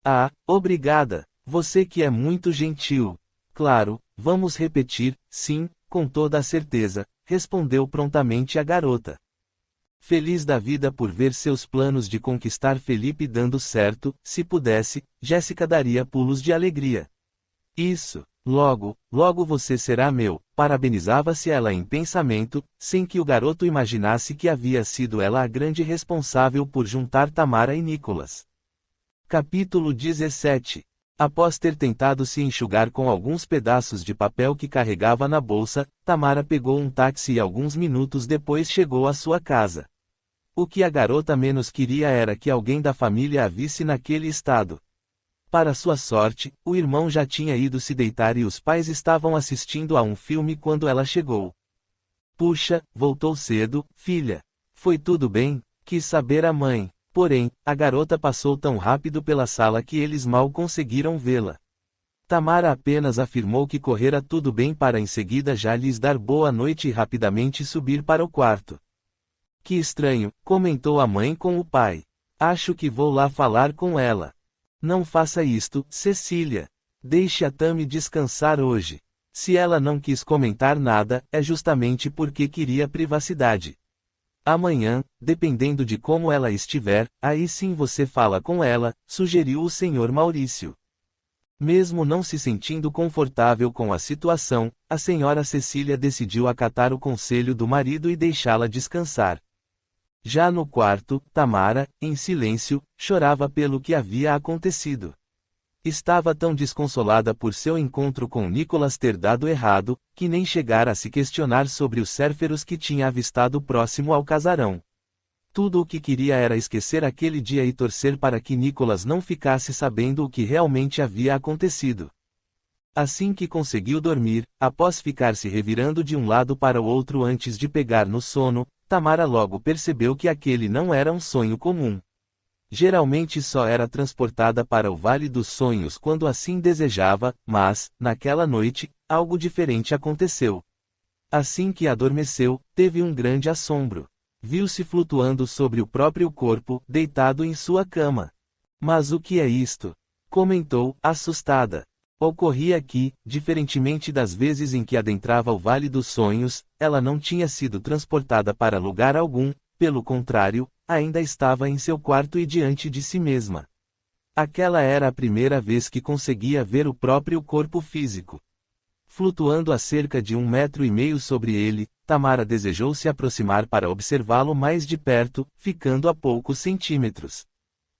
Ah, obrigada, você que é muito gentil. Claro, vamos repetir, sim, com toda a certeza, respondeu prontamente a garota. Feliz da vida por ver seus planos de conquistar Felipe dando certo, se pudesse, Jéssica daria pulos de alegria. Isso! Logo, logo você será meu, parabenizava-se ela em pensamento, sem que o garoto imaginasse que havia sido ela a grande responsável por juntar Tamara e Nicolas. Capítulo 17. Após ter tentado se enxugar com alguns pedaços de papel que carregava na bolsa, Tamara pegou um táxi e alguns minutos depois chegou à sua casa. O que a garota menos queria era que alguém da família a visse naquele estado. Para sua sorte, o irmão já tinha ido se deitar e os pais estavam assistindo a um filme quando ela chegou. Puxa, voltou cedo, filha. Foi tudo bem? Quis saber a mãe. Porém, a garota passou tão rápido pela sala que eles mal conseguiram vê-la. Tamara apenas afirmou que correra tudo bem para em seguida já lhes dar boa noite e rapidamente subir para o quarto. Que estranho, comentou a mãe com o pai. Acho que vou lá falar com ela. Não faça isto, Cecília. Deixe a Tami descansar hoje. Se ela não quis comentar nada, é justamente porque queria privacidade. Amanhã, dependendo de como ela estiver, aí sim você fala com ela, sugeriu o Sr. Maurício. Mesmo não se sentindo confortável com a situação, a senhora Cecília decidiu acatar o conselho do marido e deixá-la descansar. Já no quarto, Tamara, em silêncio, chorava pelo que havia acontecido. Estava tão desconsolada por seu encontro com Nicholas ter dado errado, que nem chegara a se questionar sobre os cérferos que tinha avistado próximo ao casarão. Tudo o que queria era esquecer aquele dia e torcer para que Nicholas não ficasse sabendo o que realmente havia acontecido. Assim que conseguiu dormir, após ficar se revirando de um lado para o outro antes de pegar no sono, Tamara logo percebeu que aquele não era um sonho comum. Geralmente só era transportada para o Vale dos Sonhos quando assim desejava, mas, naquela noite, algo diferente aconteceu. Assim que adormeceu, teve um grande assombro. Viu-se flutuando sobre o próprio corpo, deitado em sua cama. Mas o que é isto? Comentou, assustada. Ocorria que, diferentemente das vezes em que adentrava o Vale dos Sonhos, ela não tinha sido transportada para lugar algum, pelo contrário, ainda estava em seu quarto e diante de si mesma. Aquela era a primeira vez que conseguia ver o próprio corpo físico. Flutuando a cerca de 1,5 metros sobre ele, Tamara desejou se aproximar para observá-lo mais de perto, ficando a poucos centímetros.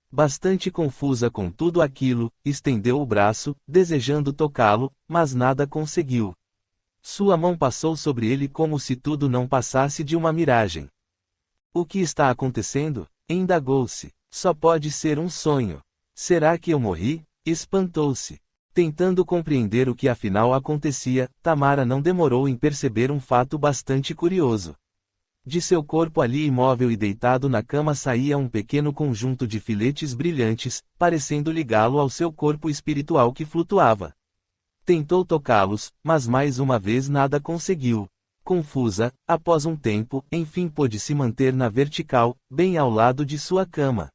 Bastante confusa com tudo aquilo, estendeu o braço, desejando tocá-lo, mas nada conseguiu. Sua mão passou sobre ele como se tudo não passasse de uma miragem. O que está acontecendo? Indagou-se. Só pode ser um sonho. Será que eu morri? Espantou-se. Tentando compreender o que afinal acontecia, Tamara não demorou em perceber um fato bastante curioso. De seu corpo ali imóvel e deitado na cama saía um pequeno conjunto de filetes brilhantes, parecendo ligá-lo ao seu corpo espiritual que flutuava. Tentou tocá-los, mas mais uma vez nada conseguiu. Confusa, após um tempo, enfim pôde se manter na vertical, bem ao lado de sua cama.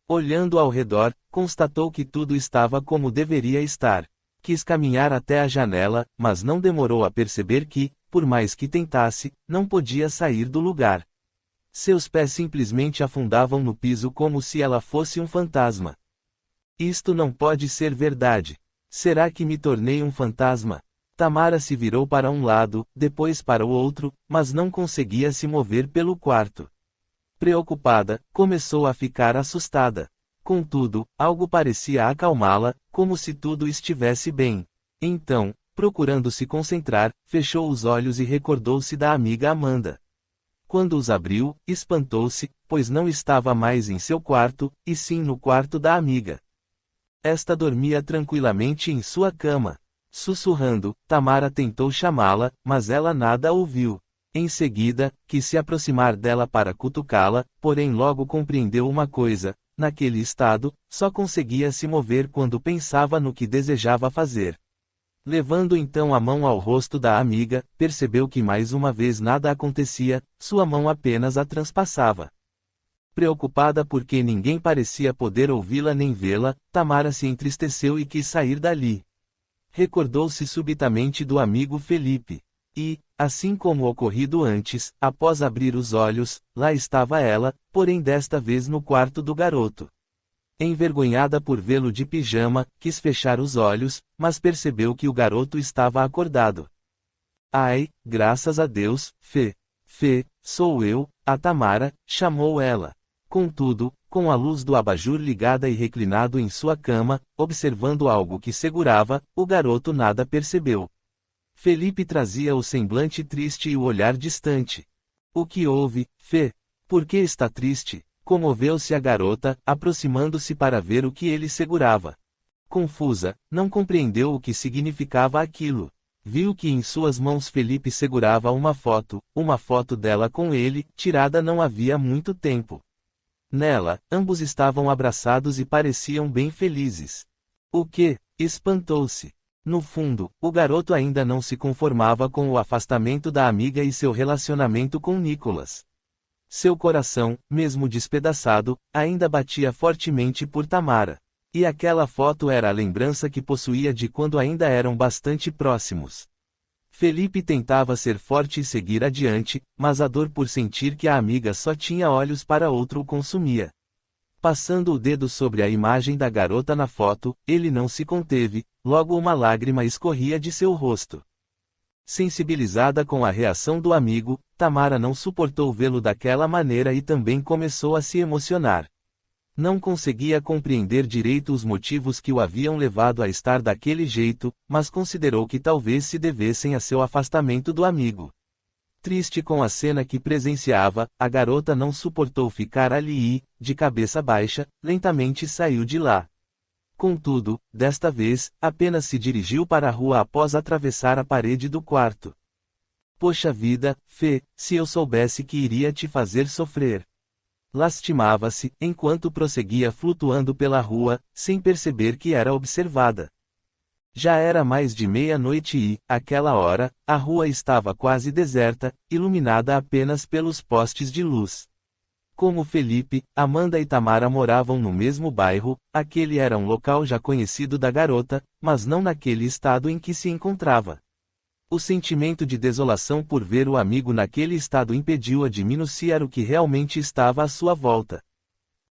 Olhando ao redor, constatou que tudo estava como deveria estar. Quis caminhar até a janela, mas não demorou a perceber que, por mais que tentasse, não podia sair do lugar. Seus pés simplesmente afundavam no piso como se ela fosse um fantasma. Isto não pode ser verdade. Será que me tornei um fantasma? Tamara se virou para um lado, depois para o outro, mas não conseguia se mover pelo quarto. Preocupada, começou a ficar assustada. Contudo, algo parecia acalmá-la, como se tudo estivesse bem. Então, procurando se concentrar, fechou os olhos e recordou-se da amiga Amanda. Quando os abriu, espantou-se, pois não estava mais em seu quarto, e sim no quarto da amiga. Esta dormia tranquilamente em sua cama. Sussurrando, Tamara tentou chamá-la, mas ela nada ouviu. Em seguida, quis se aproximar dela para cutucá-la, porém logo compreendeu uma coisa: naquele estado, só conseguia se mover quando pensava no que desejava fazer. Levando então a mão ao rosto da amiga, percebeu que mais uma vez nada acontecia, sua mão apenas a transpassava. Preocupada porque ninguém parecia poder ouvi-la nem vê-la, Tamara se entristeceu e quis sair dali. Recordou-se subitamente do amigo Felipe. E, assim como ocorrido antes, após abrir os olhos, lá estava ela, porém desta vez no quarto do garoto. Envergonhada por vê-lo de pijama, quis fechar os olhos, mas percebeu que o garoto estava acordado. Ai, graças a Deus, Fê, sou eu, a Tamara, chamou ela. Contudo, com a luz do abajur ligada e reclinado em sua cama, observando algo que segurava, o garoto nada percebeu. Felipe trazia o semblante triste e o olhar distante. O que houve, Fê? Por que está triste? Comoveu-se a garota, aproximando-se para ver o que ele segurava. Confusa, não compreendeu o que significava aquilo. Viu que em suas mãos Felipe segurava uma foto dela com ele, tirada não havia muito tempo. Nela, ambos estavam abraçados e pareciam bem felizes. O que? Espantou-se. No fundo, o garoto ainda não se conformava com o afastamento da amiga e seu relacionamento com Nicholas. Seu coração, mesmo despedaçado, ainda batia fortemente por Tamara. E aquela foto era a lembrança que possuía de quando ainda eram bastante próximos. Felipe tentava ser forte e seguir adiante, mas a dor por sentir que a amiga só tinha olhos para outro o consumia. Passando o dedo sobre a imagem da garota na foto, ele não se conteve, logo uma lágrima escorria de seu rosto. Sensibilizada com a reação do amigo, Tamara não suportou vê-lo daquela maneira e também começou a se emocionar. Não conseguia compreender direito os motivos que o haviam levado a estar daquele jeito, mas considerou que talvez se devessem a seu afastamento do amigo. Triste com a cena que presenciava, a garota não suportou ficar ali e, de cabeça baixa, lentamente saiu de lá. Contudo, desta vez, apenas se dirigiu para a rua após atravessar a parede do quarto. Poxa vida, Fê, se eu soubesse que iria te fazer sofrer. Lastimava-se, enquanto prosseguia flutuando pela rua, sem perceber que era observada. Já era mais de meia-noite e, àquela hora, a rua estava quase deserta, iluminada apenas pelos postes de luz. Como Felipe, Amanda e Tamara moravam no mesmo bairro, aquele era um local já conhecido da garota, mas não naquele estado em que se encontrava. O sentimento de desolação por ver o amigo naquele estado impediu-a de minuciar o que realmente estava à sua volta.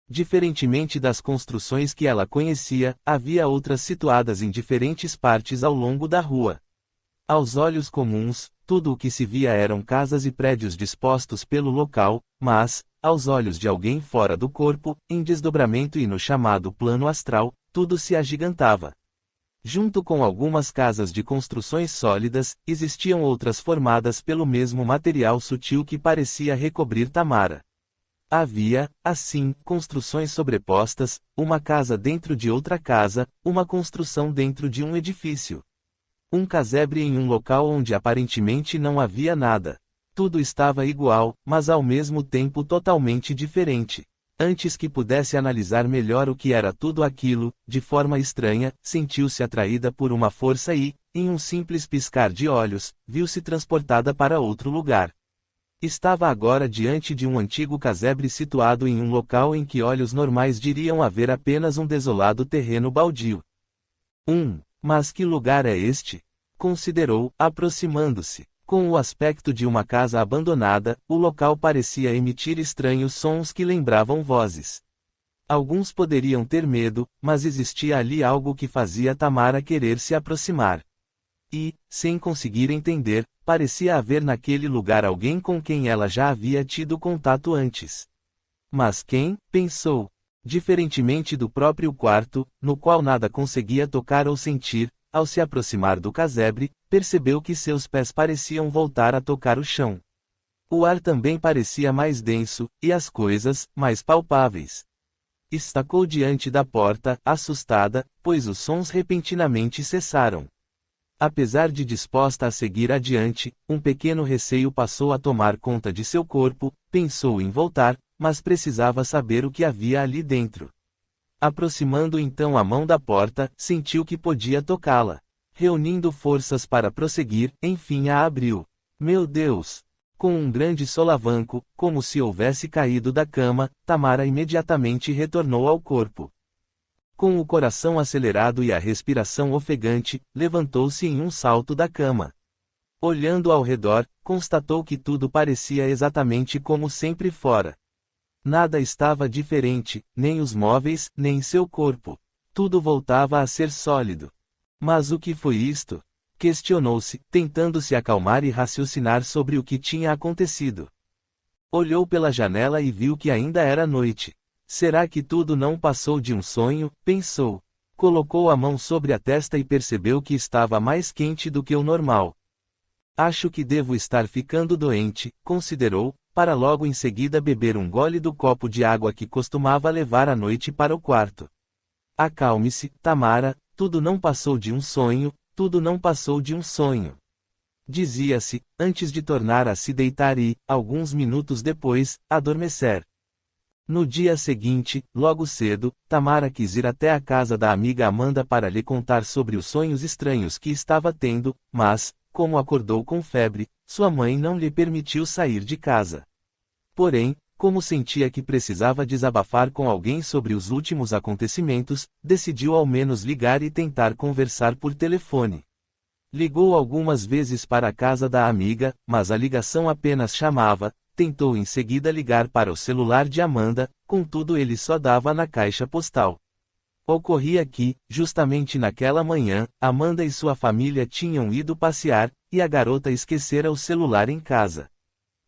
Diferentemente das construções que ela conhecia, havia outras situadas em diferentes partes ao longo da rua. Aos olhos comuns, tudo o que se via eram casas e prédios dispostos pelo local, mas, aos olhos de alguém fora do corpo, em desdobramento e no chamado plano astral, tudo se agigantava. Junto com algumas casas de construções sólidas, existiam outras formadas pelo mesmo material sutil que parecia recobrir Tamara. Havia, assim, construções sobrepostas, uma casa dentro de outra casa, uma construção dentro de um edifício. Um casebre em um local onde aparentemente não havia nada. Tudo estava igual, mas ao mesmo tempo totalmente diferente. Antes que pudesse analisar melhor o que era tudo aquilo, de forma estranha, sentiu-se atraída por uma força e, em um simples piscar de olhos, viu-se transportada para outro lugar. Estava agora diante de um antigo casebre situado em um local em que olhos normais diriam haver apenas um desolado terreno baldio. Mas que lugar é este? Considerou, aproximando-se. Com o aspecto de uma casa abandonada, o local parecia emitir estranhos sons que lembravam vozes. Alguns poderiam ter medo, mas existia ali algo que fazia Tamara querer se aproximar. E, sem conseguir entender, parecia haver naquele lugar alguém com quem ela já havia tido contato antes. Mas quem? Pensou. Diferentemente do próprio quarto, no qual nada conseguia tocar ou sentir, ao se aproximar do casebre, percebeu que seus pés pareciam voltar a tocar o chão. O ar também parecia mais denso, e as coisas, mais palpáveis. Estacou diante da porta, assustada, pois os sons repentinamente cessaram. Apesar de disposta a seguir adiante, um pequeno receio passou a tomar conta de seu corpo, pensou em voltar, mas precisava saber o que havia ali dentro. Aproximando então a mão da porta, sentiu que podia tocá-la. Reunindo forças para prosseguir, enfim a abriu. Meu Deus! Com um grande solavanco, como se houvesse caído da cama, Tamara imediatamente retornou ao corpo. Com o coração acelerado e a respiração ofegante, levantou-se em um salto da cama. Olhando ao redor, constatou que tudo parecia exatamente como sempre fora. Nada estava diferente, nem os móveis, nem seu corpo. Tudo voltava a ser sólido. Mas o que foi isto? Questionou-se, tentando se acalmar e raciocinar sobre o que tinha acontecido. Olhou pela janela e viu que ainda era noite. Será que tudo não passou de um sonho? Pensou. Colocou a mão sobre a testa e percebeu que estava mais quente do que o normal. Acho que devo estar ficando doente, considerou, para logo em seguida beber um gole do copo de água que costumava levar à noite para o quarto. Acalme-se, Tamara, tudo não passou de um sonho, tudo não passou de um sonho. Dizia-se, antes de tornar a se deitar e, alguns minutos depois, adormecer. No dia seguinte, logo cedo, Tamara quis ir até a casa da amiga Amanda para lhe contar sobre os sonhos estranhos que estava tendo, mas, como acordou com febre, sua mãe não lhe permitiu sair de casa. Porém, como sentia que precisava desabafar com alguém sobre os últimos acontecimentos, decidiu ao menos ligar e tentar conversar por telefone. Ligou algumas vezes para a casa da amiga, mas a ligação apenas chamava, tentou em seguida ligar para o celular de Amanda, contudo ele só dava na caixa postal. Ocorria que, justamente naquela manhã, Amanda e sua família tinham ido passear, e a garota esquecera o celular em casa.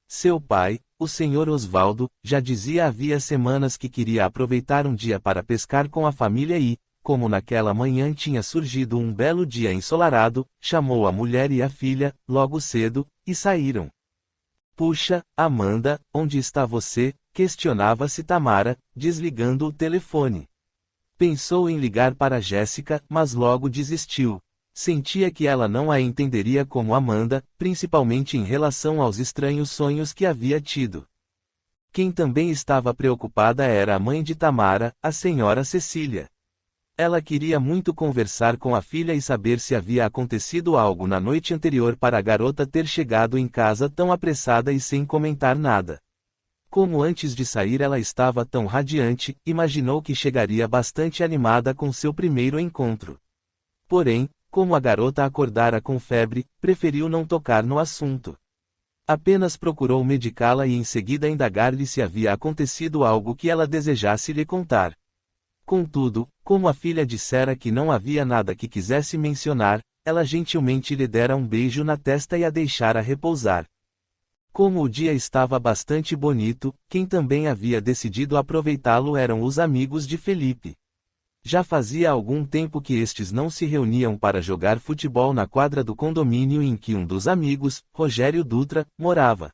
Seu pai, o Sr. Osvaldo, já dizia havia semanas que queria aproveitar um dia para pescar com a família e, como naquela manhã tinha surgido um belo dia ensolarado, chamou a mulher e a filha, logo cedo, e saíram. Puxa, Amanda, onde está você? Questionava-se Tamara, desligando o telefone. Pensou em ligar para Jéssica, mas logo desistiu. Sentia que ela não a entenderia como Amanda, principalmente em relação aos estranhos sonhos que havia tido. Quem também estava preocupada era a mãe de Tamara, a senhora Cecília. Ela queria muito conversar com a filha e saber se havia acontecido algo na noite anterior para a garota ter chegado em casa tão apressada e sem comentar nada. Como antes de sair ela estava tão radiante, imaginou que chegaria bastante animada com seu primeiro encontro. Porém, como a garota acordara com febre, preferiu não tocar no assunto. Apenas procurou medicá-la e em seguida indagar-lhe se havia acontecido algo que ela desejasse lhe contar. Contudo, como a filha dissera que não havia nada que quisesse mencionar, ela gentilmente lhe dera um beijo na testa e a deixara repousar. Como o dia estava bastante bonito, quem também havia decidido aproveitá-lo eram os amigos de Felipe. Já fazia algum tempo que estes não se reuniam para jogar futebol na quadra do condomínio em que um dos amigos, Rogério Dutra, morava.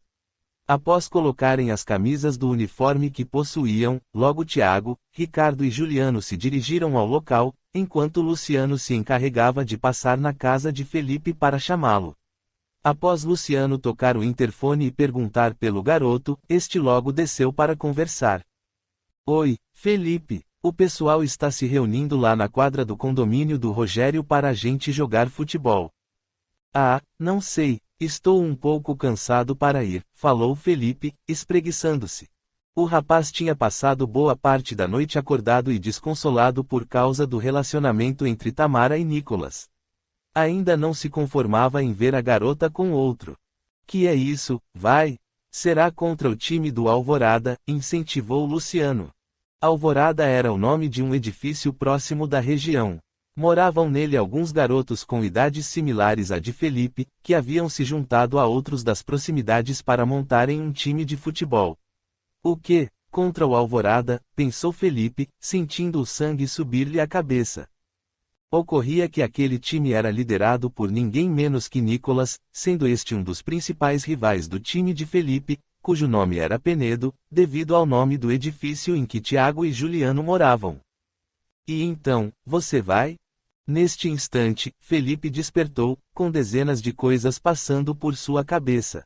Após colocarem as camisas do uniforme que possuíam, logo Tiago, Ricardo e Juliano se dirigiram ao local, enquanto Luciano se encarregava de passar na casa de Felipe para chamá-lo. Após Luciano tocar o interfone e perguntar pelo garoto, este logo desceu para conversar. Oi, Felipe, o pessoal está se reunindo lá na quadra do condomínio do Rogério para a gente jogar futebol. Ah, não sei. Estou um pouco cansado para ir, falou Felipe, espreguiçando-se. O rapaz tinha passado boa parte da noite acordado e desconsolado por causa do relacionamento entre Tamara e Nicolas. Ainda não se conformava em ver a garota com outro. Que é isso, vai? Será contra o time do Alvorada, incentivou Luciano. Alvorada era o nome de um edifício próximo da região. Moravam nele alguns garotos com idades similares à de Felipe, que haviam se juntado a outros das proximidades para montarem um time de futebol. O quê? Contra o Alvorada, pensou Felipe, sentindo o sangue subir-lhe à cabeça. Ocorria que aquele time era liderado por ninguém menos que Nicolas, sendo este um dos principais rivais do time de Felipe, cujo nome era Penedo, devido ao nome do edifício em que Tiago e Juliano moravam. E então, você vai? Neste instante, Felipe despertou, com dezenas de coisas passando por sua cabeça.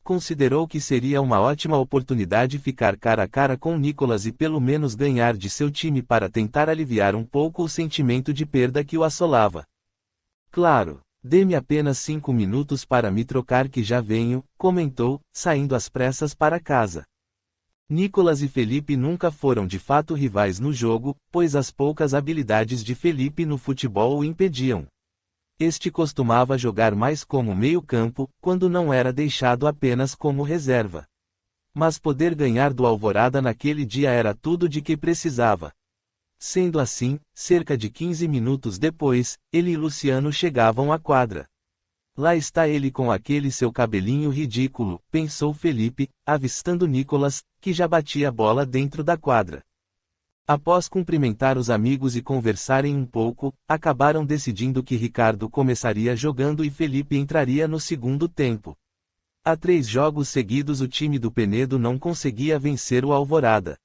Considerou que seria uma ótima oportunidade ficar cara a cara com Nicolas e pelo menos ganhar de seu time para tentar aliviar um pouco o sentimento de perda que o assolava. Claro, dê-me apenas 5 minutos para me trocar que já venho, comentou, saindo às pressas para casa. Nicolas e Felipe nunca foram de fato rivais no jogo, pois as poucas habilidades de Felipe no futebol o impediam. Este costumava jogar mais como meio-campo, quando não era deixado apenas como reserva. Mas poder ganhar do Alvorada naquele dia era tudo de que precisava. Sendo assim, cerca de 15 minutos depois, ele e Luciano chegavam à quadra. Lá está ele com aquele seu cabelinho ridículo, pensou Felipe, avistando Nicolas, que já batia a bola dentro da quadra. Após cumprimentar os amigos e conversarem um pouco, acabaram decidindo que Ricardo começaria jogando e Felipe entraria no segundo tempo. Há 3 jogos seguidos o time do Penedo não conseguia vencer o Alvorada.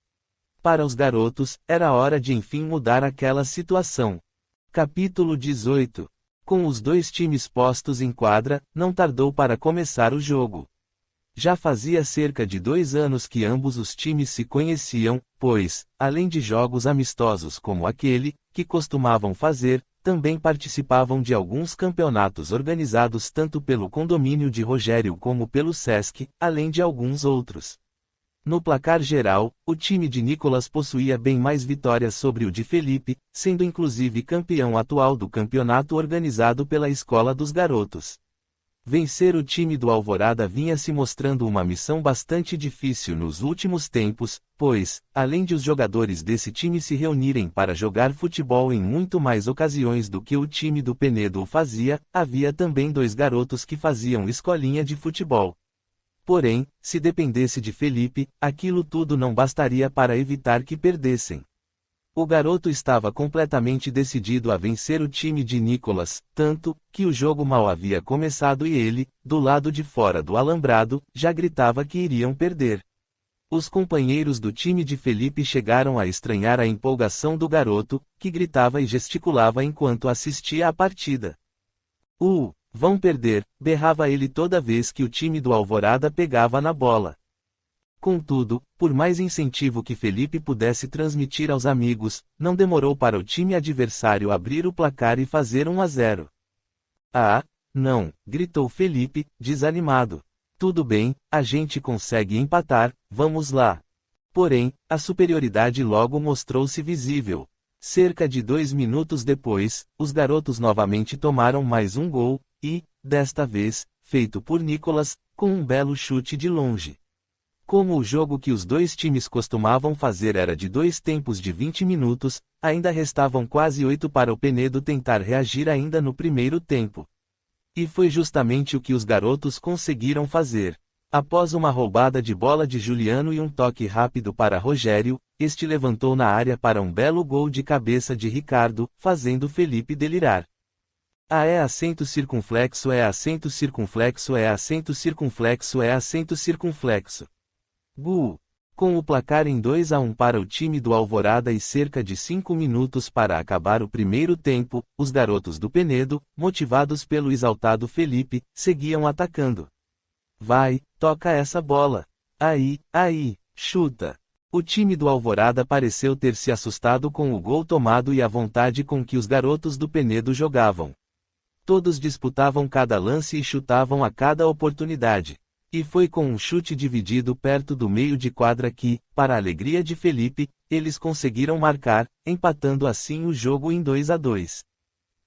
Para os garotos, era hora de enfim mudar aquela situação. Capítulo 18. Com os 2 times postos em quadra, não tardou para começar o jogo. Já fazia cerca de 2 anos que ambos os times se conheciam, pois, além de jogos amistosos como aquele, que costumavam fazer, também participavam de alguns campeonatos organizados tanto pelo condomínio de Rogério como pelo Sesc, além de alguns outros. No placar geral, o time de Nicolas possuía bem mais vitórias sobre o de Felipe, sendo inclusive campeão atual do campeonato organizado pela Escola dos Garotos. Vencer o time do Alvorada vinha se mostrando uma missão bastante difícil nos últimos tempos, pois, além de os jogadores desse time se reunirem para jogar futebol em muito mais ocasiões do que o time do Penedo o fazia, havia também 2 garotos que faziam escolinha de futebol. Porém, se dependesse de Felipe, aquilo tudo não bastaria para evitar que perdessem. O garoto estava completamente decidido a vencer o time de Nicolas, tanto, que o jogo mal havia começado e ele, do lado de fora do alambrado, já gritava que iriam perder. Os companheiros do time de Felipe chegaram a estranhar a empolgação do garoto, que gritava e gesticulava enquanto assistia à partida. Vão perder, berrava ele toda vez que o time do Alvorada pegava na bola. Contudo, por mais incentivo que Felipe pudesse transmitir aos amigos, não demorou para o time adversário abrir o placar e fazer 1-0. Ah, não, gritou Felipe, desanimado. Tudo bem, a gente consegue empatar, vamos lá. Porém, a superioridade logo mostrou-se visível. Cerca de 2 minutos depois, os garotos novamente tomaram mais um gol, e, desta vez, feito por Nicolas, com um belo chute de longe. Como o jogo que os dois times costumavam fazer era de 2 tempos de 20 minutos, ainda restavam quase 8 para o Penedo tentar reagir ainda no primeiro tempo. E foi justamente o que os garotos conseguiram fazer. Após uma roubada de bola de Juliano e um toque rápido para Rogério, este levantou na área para um belo gol de cabeça de Ricardo, fazendo Felipe delirar. É acento circunflexo, é acento circunflexo, é acento circunflexo, é acento circunflexo. Com o placar em 2-1 para o time do Alvorada e cerca de 5 minutos para acabar o primeiro tempo, os garotos do Penedo, motivados pelo exaltado Felipe, seguiam atacando. Vai, toca essa bola. Aí, chuta. O time do Alvorada pareceu ter se assustado com o gol tomado e a vontade com que os garotos do Penedo jogavam. Todos disputavam cada lance e chutavam a cada oportunidade. E foi com um chute dividido perto do meio de quadra que, para a alegria de Felipe, eles conseguiram marcar, empatando assim o jogo em 2-2.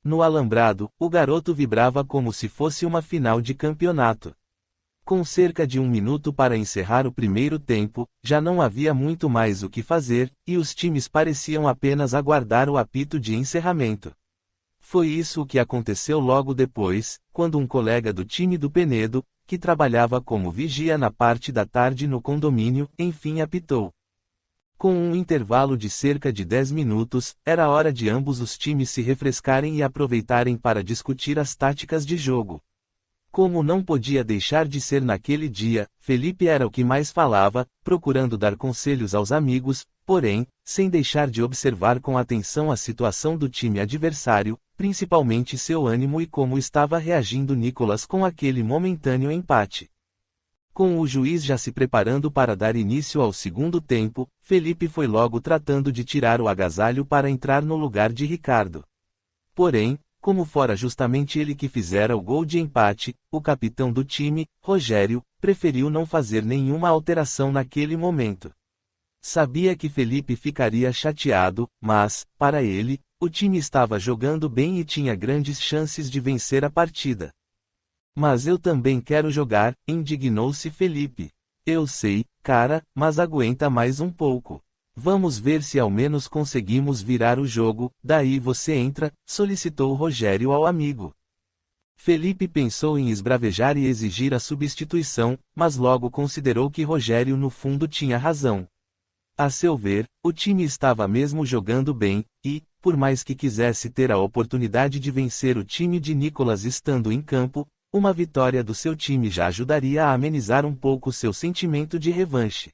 No alambrado, o garoto vibrava como se fosse uma final de campeonato. Com cerca de 1 minuto para encerrar o primeiro tempo, já não havia muito mais o que fazer, e os times pareciam apenas aguardar o apito de encerramento. Foi isso o que aconteceu logo depois, quando um colega do time do Penedo, que trabalhava como vigia na parte da tarde no condomínio, enfim apitou. Com um intervalo de cerca de 10 minutos, era hora de ambos os times se refrescarem e aproveitarem para discutir as táticas de jogo. Como não podia deixar de ser naquele dia, Felipe era o que mais falava, procurando dar conselhos aos amigos, porém, sem deixar de observar com atenção a situação do time adversário, principalmente seu ânimo e como estava reagindo Nicolas com aquele momentâneo empate. Com o juiz já se preparando para dar início ao segundo tempo, Felipe foi logo tratando de tirar o agasalho para entrar no lugar de Ricardo. Porém, como fora justamente ele que fizera o gol de empate, o capitão do time, Rogério, preferiu não fazer nenhuma alteração naquele momento. Sabia que Felipe ficaria chateado, mas, para ele, o time estava jogando bem e tinha grandes chances de vencer a partida. Mas eu também quero jogar, indignou-se Felipe. Eu sei, cara, mas aguenta mais um pouco. Vamos ver se ao menos conseguimos virar o jogo, daí você entra, solicitou Rogério ao amigo. Felipe pensou em esbravejar e exigir a substituição, mas logo considerou que Rogério no fundo tinha razão. A seu ver, o time estava mesmo jogando bem, e, por mais que quisesse ter a oportunidade de vencer o time de Nicolas estando em campo, uma vitória do seu time já ajudaria a amenizar um pouco seu sentimento de revanche.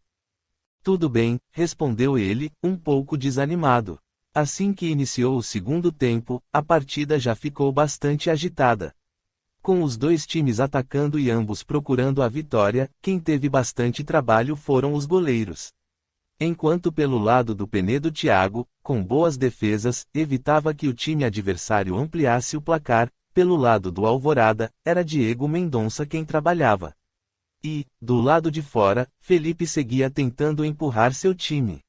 Tudo bem, respondeu ele, um pouco desanimado. Assim que iniciou o segundo tempo, a partida já ficou bastante agitada. Com os dois times atacando e ambos procurando a vitória, quem teve bastante trabalho foram os goleiros. Enquanto pelo lado do Penedo Thiago, com boas defesas, evitava que o time adversário ampliasse o placar, pelo lado do Alvorada, era Diego Mendonça quem trabalhava. E, do lado de fora, Felipe seguia tentando empurrar seu time.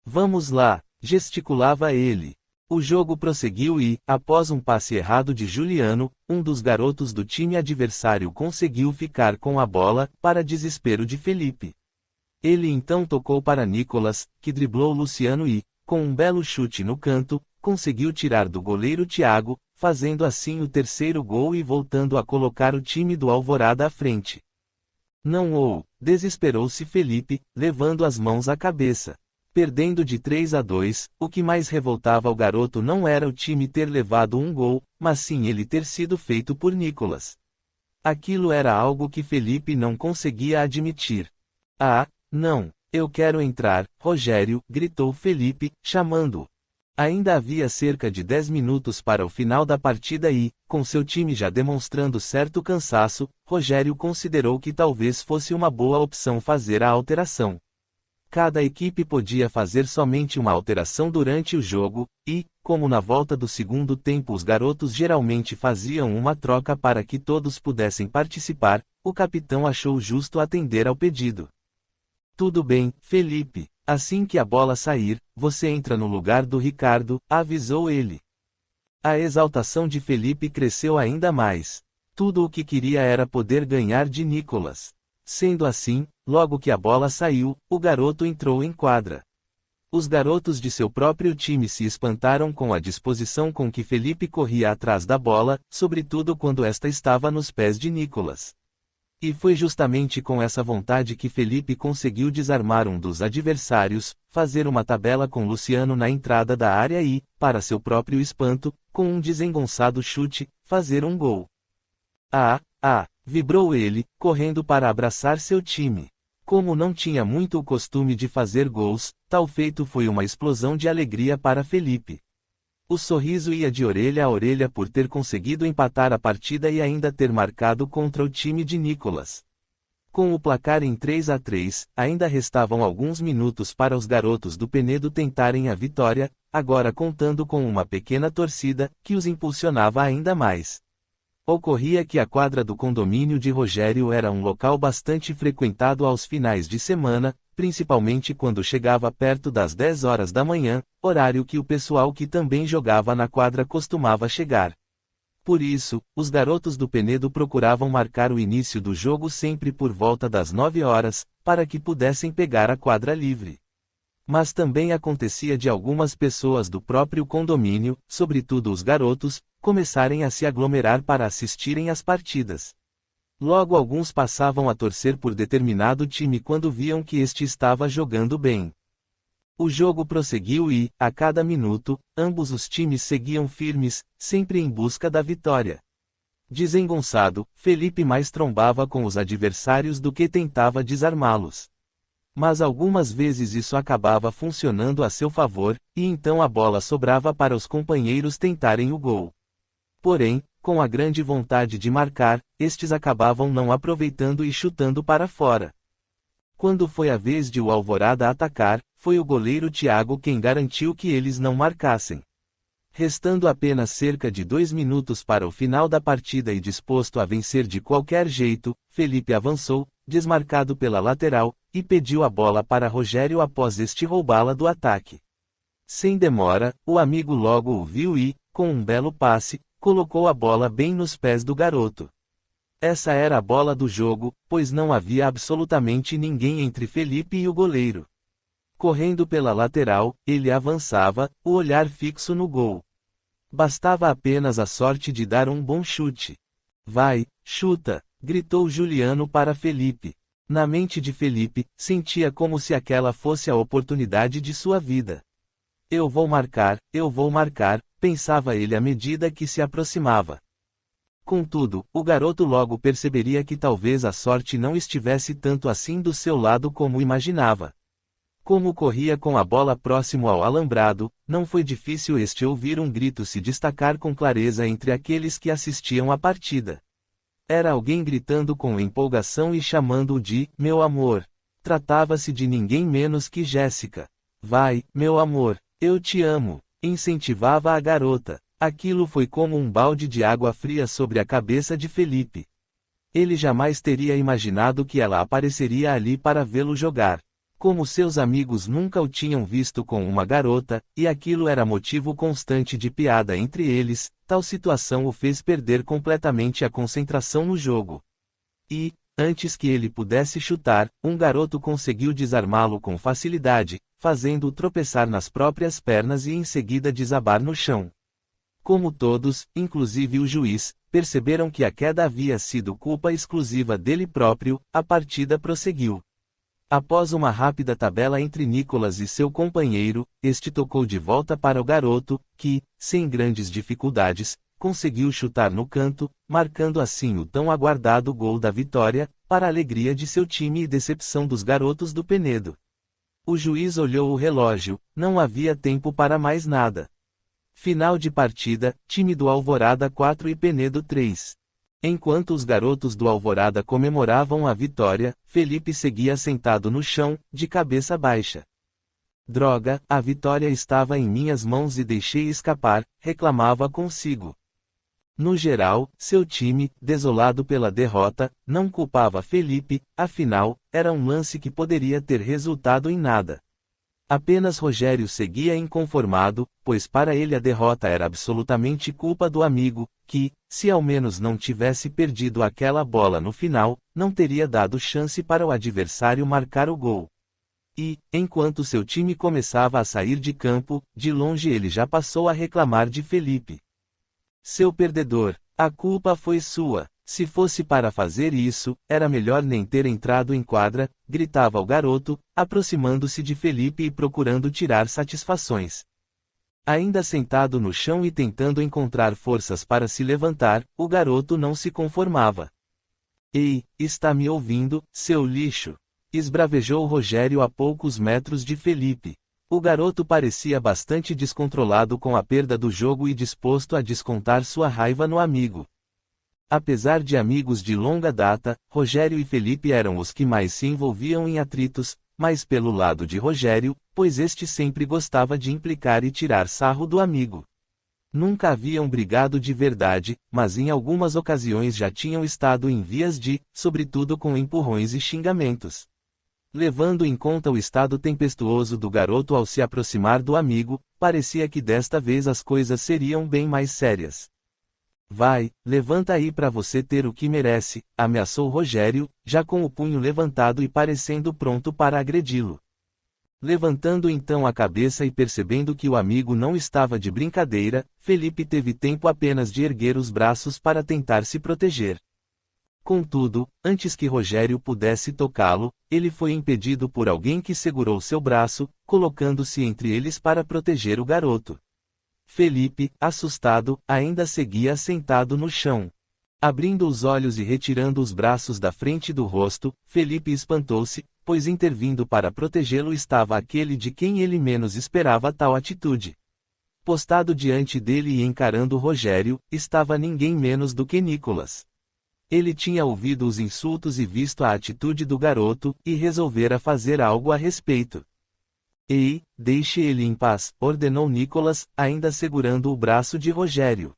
Vamos lá, gesticulava ele. O jogo prosseguiu e, após um passe errado de Juliano, um dos garotos do time adversário conseguiu ficar com a bola, para desespero de Felipe. Ele então tocou para Nicolas, que driblou Luciano e, com um belo chute no canto, conseguiu tirar do goleiro Thiago, fazendo assim o terceiro gol e voltando a colocar o time do Alvorada à frente. Não, desesperou-se Felipe, levando as mãos à cabeça. Perdendo de 3-2, o que mais revoltava o garoto não era o time ter levado um gol, mas sim ele ter sido feito por Nicolas. Aquilo era algo que Felipe não conseguia admitir. Ah, não, eu quero entrar, Rogério, gritou Felipe, chamando-o. Ainda havia cerca de 10 minutos para o final da partida e, com seu time já demonstrando certo cansaço, Rogério considerou que talvez fosse uma boa opção fazer a alteração. Cada equipe podia fazer somente uma alteração durante o jogo, e, como na volta do segundo tempo os garotos geralmente faziam uma troca para que todos pudessem participar, o capitão achou justo atender ao pedido. Tudo bem, Felipe, assim que a bola sair, você entra no lugar do Ricardo, avisou ele. A exaltação de Felipe cresceu ainda mais. Tudo o que queria era poder ganhar de Nicolas. Sendo assim, logo que a bola saiu, o garoto entrou em quadra. Os garotos de seu próprio time se espantaram com a disposição com que Felipe corria atrás da bola, sobretudo quando esta estava nos pés de Nicolas. E foi justamente com essa vontade que Felipe conseguiu desarmar um dos adversários, fazer uma tabela com Luciano na entrada da área e, para seu próprio espanto, com um desengonçado chute, fazer um gol. Vibrou ele, correndo para abraçar seu time. Como não tinha muito o costume de fazer gols, tal feito foi uma explosão de alegria para Felipe. O sorriso ia de orelha a orelha por ter conseguido empatar a partida e ainda ter marcado contra o time de Nicolas. Com o placar em 3-3, ainda restavam alguns minutos para os garotos do Penedo tentarem a vitória, agora contando com uma pequena torcida, que os impulsionava ainda mais. Ocorria que a quadra do condomínio de Rogério era um local bastante frequentado aos finais de semana, principalmente quando chegava perto das 10 horas da manhã, horário que o pessoal que também jogava na quadra costumava chegar. Por isso, os garotos do Penedo procuravam marcar o início do jogo sempre por volta das 9 horas, para que pudessem pegar a quadra livre. Mas também acontecia de algumas pessoas do próprio condomínio, sobretudo os garotos, começarem a se aglomerar para assistirem às partidas. Logo alguns passavam a torcer por determinado time quando viam que este estava jogando bem. O jogo prosseguiu e, a cada minuto, ambos os times seguiam firmes, sempre em busca da vitória. Desengonçado, Felipe mais trombava com os adversários do que tentava desarmá-los. Mas algumas vezes isso acabava funcionando a seu favor, e então a bola sobrava para os companheiros tentarem o gol. Porém, com a grande vontade de marcar, estes acabavam não aproveitando e chutando para fora. Quando foi a vez de o Alvorada atacar, foi o goleiro Thiago quem garantiu que eles não marcassem. Restando apenas cerca de 2 minutos para o final da partida e disposto a vencer de qualquer jeito, Felipe avançou, desmarcado pela lateral, e pediu a bola para Rogério após este roubá-la do ataque. Sem demora, o amigo logo o viu e, com um belo passe, colocou a bola bem nos pés do garoto. Essa era a bola do jogo, pois não havia absolutamente ninguém entre Felipe e o goleiro. Correndo pela lateral, ele avançava, o olhar fixo no gol. Bastava apenas a sorte de dar um bom chute. Vai, chuta! Gritou Juliano para Felipe. Na mente de Felipe, sentia como se aquela fosse a oportunidade de sua vida. Eu vou marcar, pensava ele à medida que se aproximava. Contudo, o garoto logo perceberia que talvez a sorte não estivesse tanto assim do seu lado como imaginava. Como corria com a bola próximo ao alambrado, não foi difícil este ouvir um grito se destacar com clareza entre aqueles que assistiam à partida. Era alguém gritando com empolgação e chamando-o de meu amor. Tratava-se de ninguém menos que Jéssica. Vai, meu amor, eu te amo, incentivava a garota. Aquilo foi como um balde de água fria sobre a cabeça de Felipe. Ele jamais teria imaginado que ela apareceria ali para vê-lo jogar. Como seus amigos nunca o tinham visto com uma garota, e aquilo era motivo constante de piada entre eles, tal situação o fez perder completamente a concentração no jogo. E, antes que ele pudesse chutar, um garoto conseguiu desarmá-lo com facilidade, fazendo-o tropeçar nas próprias pernas e em seguida desabar no chão. Como todos, inclusive o juiz, perceberam que a queda havia sido culpa exclusiva dele próprio, a partida prosseguiu. Após uma rápida tabela entre Nicholas e seu companheiro, este tocou de volta para o garoto, que, sem grandes dificuldades, conseguiu chutar no canto, marcando assim o tão aguardado gol da vitória, para a alegria de seu time e decepção dos garotos do Penedo. O juiz olhou o relógio, não havia tempo para mais nada. Final de partida, time do Alvorada 4 e Penedo 3. Enquanto os garotos do Alvorada comemoravam a vitória, Felipe seguia sentado no chão, de cabeça baixa. Droga, a vitória estava em minhas mãos e deixei escapar, reclamava consigo. No geral, seu time, desolado pela derrota, não culpava Felipe, afinal, era um lance que poderia ter resultado em nada. Apenas Rogério seguia inconformado, pois para ele a derrota era absolutamente culpa do amigo, que, se ao menos não tivesse perdido aquela bola no final, não teria dado chance para o adversário marcar o gol. E, enquanto seu time começava a sair de campo, de longe ele já passou a reclamar de Felipe. Seu perdedor, a culpa foi sua. Se fosse para fazer isso, era melhor nem ter entrado em quadra, gritava o garoto, aproximando-se de Felipe e procurando tirar satisfações. Ainda sentado no chão e tentando encontrar forças para se levantar, o garoto não se conformava. Ei, está me ouvindo, seu lixo? Esbravejou Rogério a poucos metros de Felipe. O garoto parecia bastante descontrolado com a perda do jogo e disposto a descontar sua raiva no amigo. Apesar de amigos de longa data, Rogério e Felipe eram os que mais se envolviam em atritos, mas pelo lado de Rogério, pois este sempre gostava de implicar e tirar sarro do amigo. Nunca haviam brigado de verdade, mas em algumas ocasiões já tinham estado em vias de, sobretudo com empurrões e xingamentos. Levando em conta o estado tempestuoso do garoto ao se aproximar do amigo, parecia que desta vez as coisas seriam bem mais sérias. Vai, levanta aí para você ter o que merece, ameaçou Rogério, já com o punho levantado e parecendo pronto para agredi-lo. Levantando então a cabeça e percebendo que o amigo não estava de brincadeira, Felipe teve tempo apenas de erguer os braços para tentar se proteger. Contudo, antes que Rogério pudesse tocá-lo, ele foi impedido por alguém que segurou seu braço, colocando-se entre eles para proteger o garoto. Felipe, assustado, ainda seguia sentado no chão. Abrindo os olhos e retirando os braços da frente do rosto, Felipe espantou-se, pois intervindo para protegê-lo estava aquele de quem ele menos esperava tal atitude. Postado diante dele e encarando Rogério, estava ninguém menos do que Nicholas. Ele tinha ouvido os insultos e visto a atitude do garoto, e resolvera fazer algo a respeito. Ei, deixe ele em paz, ordenou Nicholas, ainda segurando o braço de Rogério.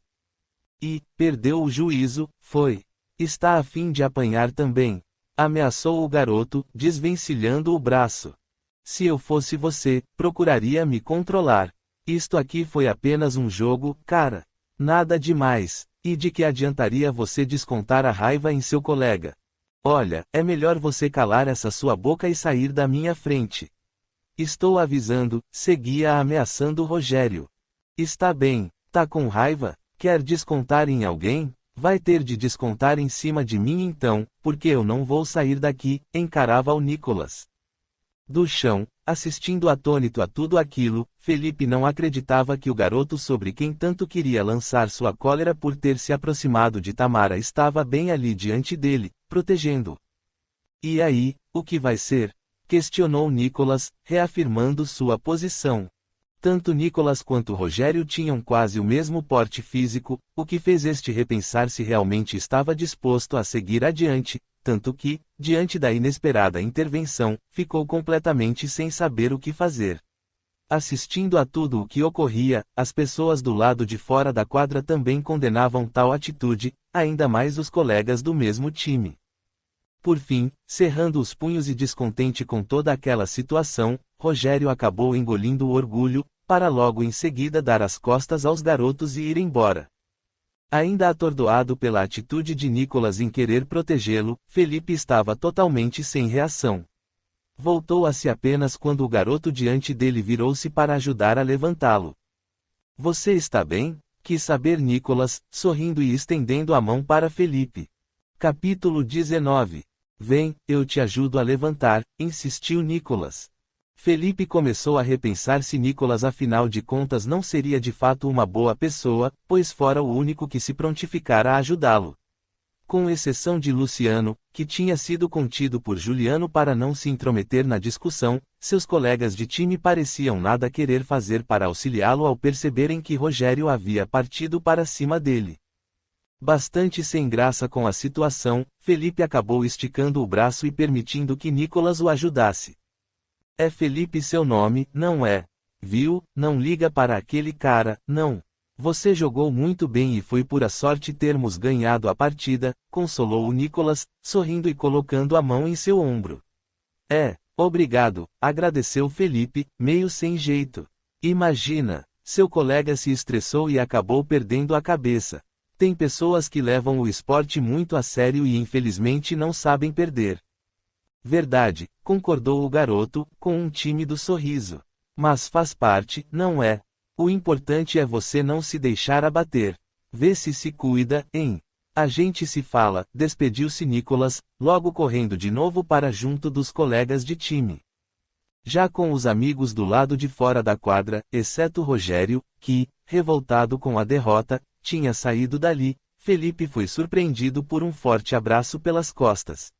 E, perdeu o juízo, foi. Está a fim de apanhar também. Ameaçou o garoto, desvencilhando o braço. Se eu fosse você, procuraria me controlar. Isto aqui foi apenas um jogo, cara. Nada demais. E de que adiantaria você descontar a raiva em seu colega? Olha, é melhor você calar essa sua boca e sair da minha frente. Estou avisando, seguia ameaçando Rogério. Está bem, tá com raiva? Quer descontar em alguém? Vai ter de descontar em cima de mim então, porque eu não vou sair daqui, encarava o Nicholas. Do chão, assistindo atônito a tudo aquilo, Felipe não acreditava que o garoto sobre quem tanto queria lançar sua cólera por ter se aproximado de Tamara estava bem ali diante dele, protegendo-o. E aí, o que vai ser? Questionou Nicholas, reafirmando sua posição. Tanto Nicholas quanto Rogério tinham quase o mesmo porte físico, o que fez este repensar se realmente estava disposto a seguir adiante, tanto que, diante da inesperada intervenção, ficou completamente sem saber o que fazer. Assistindo a tudo o que ocorria, as pessoas do lado de fora da quadra também condenavam tal atitude, ainda mais os colegas do mesmo time. Por fim, cerrando os punhos e descontente com toda aquela situação, Rogério acabou engolindo o orgulho, para logo em seguida dar as costas aos garotos e ir embora. Ainda atordoado pela atitude de Nicolas em querer protegê-lo, Felipe estava totalmente sem reação. Voltou-se apenas quando o garoto diante dele virou-se para ajudar a levantá-lo. Você está bem? Quis saber Nicolas, sorrindo e estendendo a mão para Felipe. Capítulo 19. Vem, eu te ajudo a levantar, insistiu Nicolas. Felipe começou a repensar se Nicolas afinal de contas não seria de fato uma boa pessoa, pois fora o único que se prontificara a ajudá-lo. Com exceção de Luciano, que tinha sido contido por Juliano para não se intrometer na discussão, seus colegas de time pareciam nada querer fazer para auxiliá-lo ao perceberem que Rogério havia partido para cima dele. Bastante sem graça com a situação, Felipe acabou esticando o braço e permitindo que Nicolas o ajudasse. É Felipe seu nome, não é? Viu, não liga para aquele cara, não. Você jogou muito bem e foi pura sorte termos ganhado a partida, consolou o Nicolas, sorrindo e colocando a mão em seu ombro. Obrigado, agradeceu Felipe, meio sem jeito. Imagina, seu colega se estressou e acabou perdendo a cabeça. Tem pessoas que levam o esporte muito a sério e infelizmente não sabem perder. Verdade, concordou o garoto, com um tímido sorriso. Mas faz parte, não é? O importante é você não se deixar abater. Vê se cuida, hein? A gente se fala, despediu-se Nicolas, logo correndo de novo para junto dos colegas de time. Já com os amigos do lado de fora da quadra, exceto Rogério, que, revoltado com a derrota, tinha saído dali, Felipe foi surpreendido por um forte abraço pelas costas.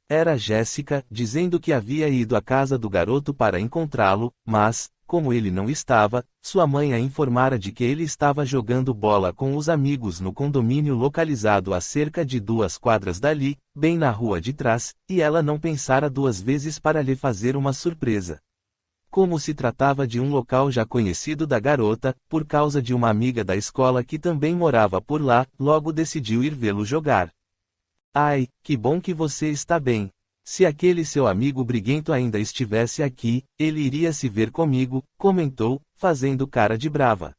Era Jéssica, dizendo que havia ido à casa do garoto para encontrá-lo, mas, como ele não estava, sua mãe a informara de que ele estava jogando bola com os amigos no condomínio localizado a cerca de 2 quadras dali, bem na rua de trás, e ela não pensara 2 vezes para lhe fazer uma surpresa. Como se tratava de um local já conhecido da garota, por causa de uma amiga da escola que também morava por lá, logo decidiu ir vê-lo jogar. Ai, que bom que você está bem. Se aquele seu amigo briguento ainda estivesse aqui, ele iria se ver comigo, comentou, fazendo cara de brava.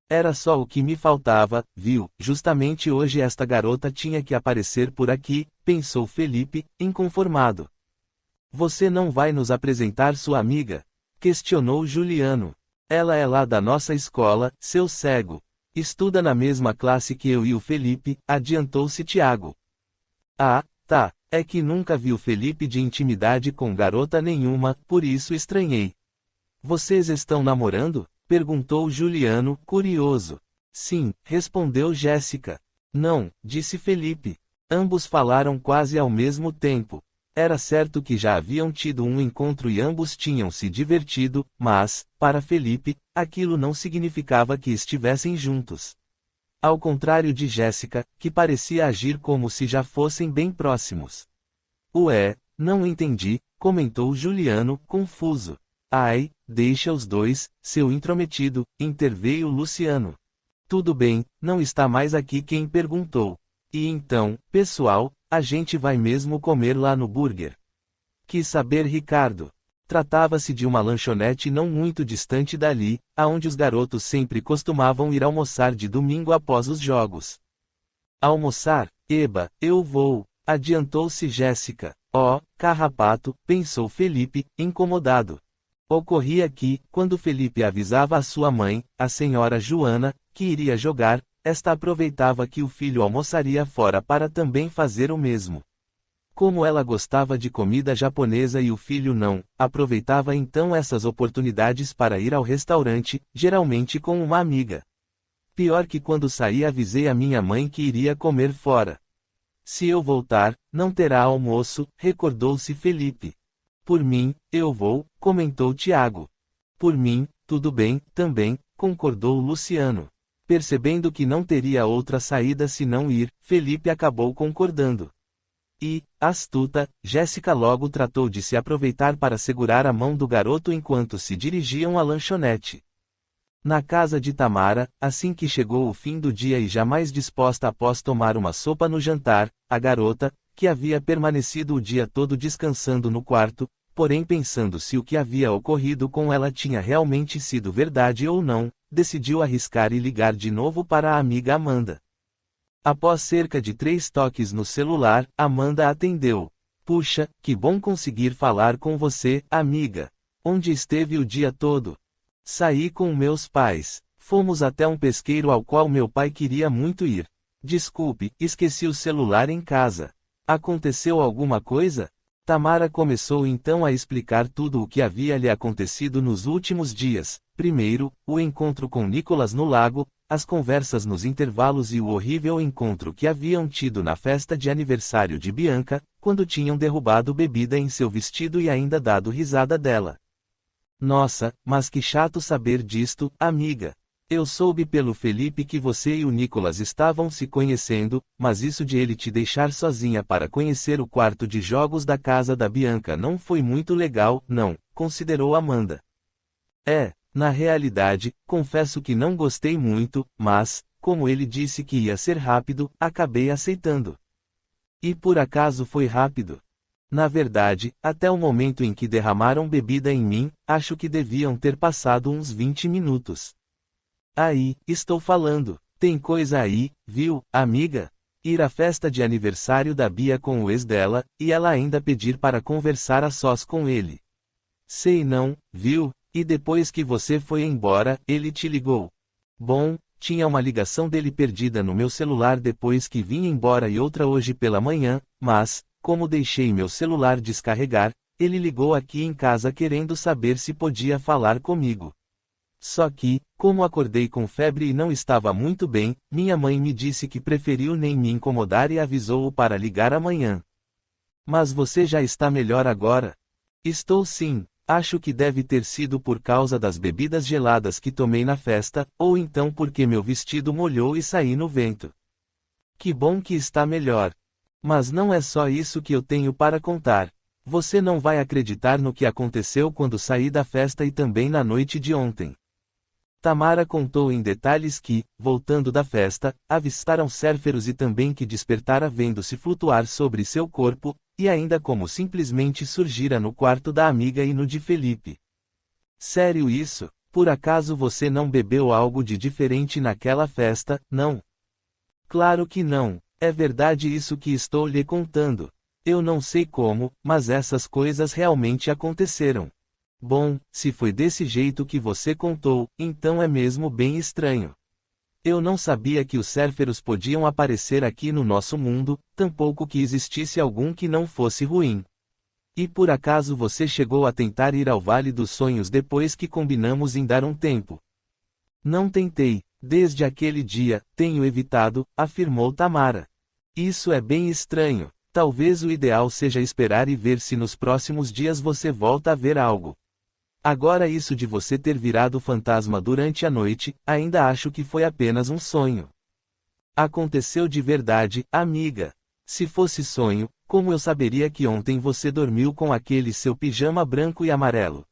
Era só o que me faltava, viu, justamente hoje esta garota tinha que aparecer por aqui, pensou Felipe, inconformado. Você não vai nos apresentar sua amiga? Questionou Juliano. Ela é lá da nossa escola, seu cego. Estuda na mesma classe que eu e o Felipe, adiantou-se Tiago. Ah, tá, é que nunca vi o Felipe de intimidade com garota nenhuma, por isso estranhei. Vocês estão namorando? Perguntou Juliano, curioso. Sim, respondeu Jéssica. Não, disse Felipe. Ambos falaram quase ao mesmo tempo. Era certo que já haviam tido um encontro e ambos tinham se divertido, mas, para Felipe, aquilo não significava que estivessem juntos. Ao contrário de Jéssica, que parecia agir como se já fossem bem próximos. Não entendi, comentou Juliano, confuso. Ai, deixa os dois, seu intrometido, interveio Luciano. Tudo bem, não está mais aqui quem perguntou. E então, pessoal, a gente vai mesmo comer lá no burger? Quis saber Ricardo. Tratava-se de uma lanchonete não muito distante dali, aonde os garotos sempre costumavam ir almoçar de domingo após os jogos. Almoçar? Eba, eu vou, adiantou-se Jéssica. Carrapato, pensou Felipe, incomodado. Ocorria que, quando Felipe avisava a sua mãe, a senhora Joana, que iria jogar, esta aproveitava que o filho almoçaria fora para também fazer o mesmo. Como ela gostava de comida japonesa e o filho não, aproveitava então essas oportunidades para ir ao restaurante, geralmente com uma amiga. Pior que quando saí avisei a minha mãe que iria comer fora. Se eu voltar, não terá almoço, recordou-se Felipe. Por mim, eu vou, comentou Tiago. Por mim, tudo bem, também, concordou Luciano. Percebendo que não teria outra saída senão ir, Felipe acabou concordando. E, astuta, Jéssica logo tratou de se aproveitar para segurar a mão do garoto enquanto se dirigiam à lanchonete. Na casa de Tamara, assim que chegou o fim do dia e já mais disposta após tomar uma sopa no jantar, a garota, que havia permanecido o dia todo descansando no quarto, porém pensando se o que havia ocorrido com ela tinha realmente sido verdade ou não, decidiu arriscar e ligar de novo para a amiga Amanda. Após cerca de 3 toques no celular, Amanda atendeu. Puxa, que bom conseguir falar com você, amiga. Onde esteve o dia todo? Saí com meus pais. Fomos até um pesqueiro ao qual meu pai queria muito ir. Desculpe, esqueci o celular em casa. Aconteceu alguma coisa? Tamara começou então a explicar tudo o que havia lhe acontecido nos últimos dias. Primeiro, o encontro com Nicholas no lago, as conversas nos intervalos e o horrível encontro que haviam tido na festa de aniversário de Bianca, quando tinham derrubado bebida em seu vestido e ainda dado risada dela. Nossa, mas que chato saber disto, amiga. Eu soube pelo Felipe que você e o Nicholas estavam se conhecendo, mas isso de ele te deixar sozinha para conhecer o quarto de jogos da casa da Bianca não foi muito legal, não, considerou Amanda. Na realidade, confesso que não gostei muito, mas, como ele disse que ia ser rápido, acabei aceitando. E por acaso foi rápido? Na verdade, até o momento em que derramaram bebida em mim, acho que deviam ter passado uns 20 minutos. Aí, estou falando, tem coisa aí, viu, amiga? Ir à festa de aniversário da Bia com o ex dela, e ela ainda pedir para conversar a sós com ele. Sei não, viu? E depois que você foi embora, ele te ligou. Bom, tinha uma ligação dele perdida no meu celular depois que vim embora e outra hoje pela manhã, mas, como deixei meu celular descarregar, ele ligou aqui em casa querendo saber se podia falar comigo. Só que, como acordei com febre e não estava muito bem, minha mãe me disse que preferiu nem me incomodar e avisou-o para ligar amanhã. Mas você já está melhor agora? Estou sim. Acho que deve ter sido por causa das bebidas geladas que tomei na festa, ou então porque meu vestido molhou e saí no vento. Que bom que está melhor. Mas não é só isso que eu tenho para contar. Você não vai acreditar no que aconteceu quando saí da festa e também na noite de ontem. Tamara contou em detalhes que, voltando da festa, avistaram Cérferos e também que despertara vendo-se flutuar sobre seu corpo, e ainda como simplesmente surgira no quarto da amiga e no de Felipe. Sério isso? Por acaso você não bebeu algo de diferente naquela festa, não? Claro que não, é verdade isso que estou lhe contando. Eu não sei como, mas essas coisas realmente aconteceram. Bom, se foi desse jeito que você contou, então é mesmo bem estranho. Eu não sabia que os Cérferos podiam aparecer aqui no nosso mundo, tampouco que existisse algum que não fosse ruim. E por acaso você chegou a tentar ir ao Vale dos Sonhos depois que combinamos em dar um tempo? Não tentei, desde aquele dia, tenho evitado, afirmou Tamara. Isso é bem estranho, talvez o ideal seja esperar e ver se nos próximos dias você volta a ver algo. Agora isso de você ter virado fantasma durante a noite, ainda acho que foi apenas um sonho. Aconteceu de verdade, amiga. Se fosse sonho, como eu saberia que ontem você dormiu com aquele seu pijama branco e amarelo?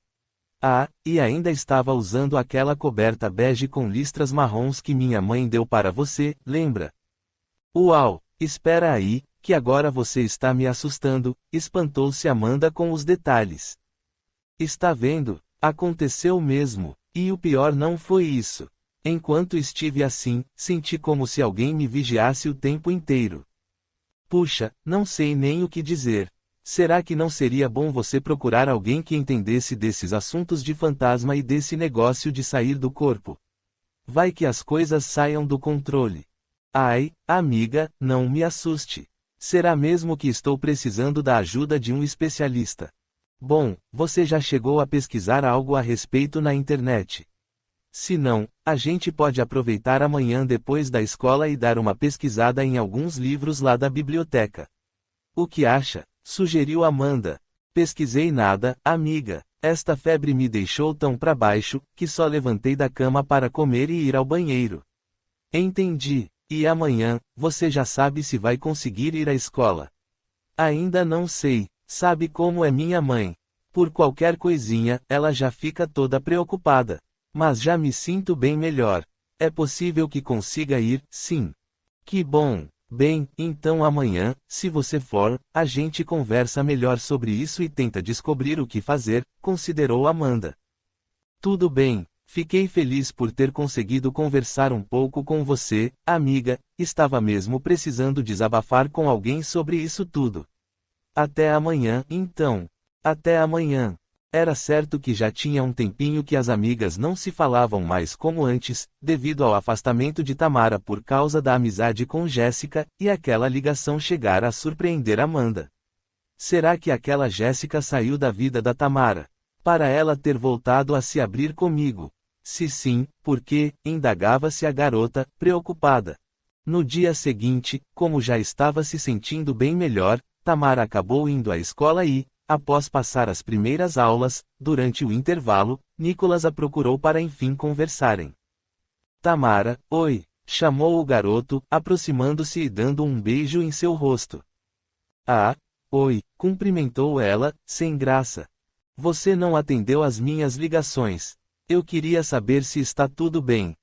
Ah, e ainda estava usando aquela coberta bege com listras marrons que minha mãe deu para você, lembra? Uau, espera aí, que agora você está me assustando, espantou-se Amanda com os detalhes. Está vendo? Aconteceu mesmo, e o pior não foi isso. Enquanto estive assim, senti como se alguém me vigiasse o tempo inteiro. Puxa, não sei nem o que dizer. Será que não seria bom você procurar alguém que entendesse desses assuntos de fantasma e desse negócio de sair do corpo? Vai que as coisas saiam do controle. Ai, amiga, não me assuste. Será mesmo que estou precisando da ajuda de um especialista? Bom, você já chegou a pesquisar algo a respeito na internet? Se não, a gente pode aproveitar amanhã depois da escola e dar uma pesquisada em alguns livros lá da biblioteca. O que acha? Sugeriu Amanda. Pesquisei nada, amiga. Esta febre me deixou tão para baixo, que só levantei da cama para comer e ir ao banheiro. Entendi. E amanhã, você já sabe se vai conseguir ir à escola? Ainda não sei. Sabe como é minha mãe? Por qualquer coisinha, ela já fica toda preocupada. Mas já me sinto bem melhor. É possível que consiga ir, sim. Que bom. Bem, então amanhã, se você for, a gente conversa melhor sobre isso e tenta descobrir o que fazer, considerou Amanda. Tudo bem, fiquei feliz por ter conseguido conversar um pouco com você, amiga, estava mesmo precisando desabafar com alguém sobre isso tudo. Até amanhã, então. Até amanhã. Era certo que já tinha um tempinho que as amigas não se falavam mais como antes, devido ao afastamento de Tamara por causa da amizade com Jéssica, e aquela ligação chegara a surpreender Amanda. Será que aquela Jéssica saiu da vida da Tamara? Para ela ter voltado a se abrir comigo? Se sim, por quê? Indagava-se a garota, preocupada. No dia seguinte, como já estava se sentindo bem melhor, Tamara acabou indo à escola e, após passar as primeiras aulas, durante o intervalo, Nicolas a procurou para enfim conversarem. Tamara, oi, chamou o garoto, aproximando-se e dando um beijo em seu rosto. Ah, oi, cumprimentou ela, sem graça. Você não atendeu às minhas ligações. Eu queria saber se está tudo bem.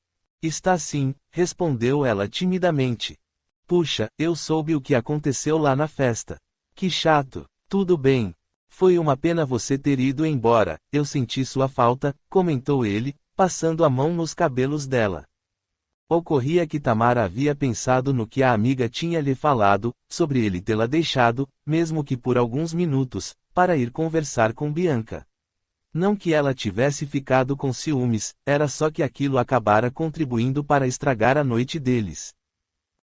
Está sim, respondeu ela timidamente. Puxa, eu soube o que aconteceu lá na festa. Que chato. Tudo bem. Foi uma pena você ter ido embora, eu senti sua falta, comentou ele, passando a mão nos cabelos dela. Ocorria que Tamara havia pensado no que a amiga tinha lhe falado, sobre ele tê-la deixado, mesmo que por alguns minutos, para ir conversar com Bianca. Não que ela tivesse ficado com ciúmes, era só que aquilo acabara contribuindo para estragar a noite deles.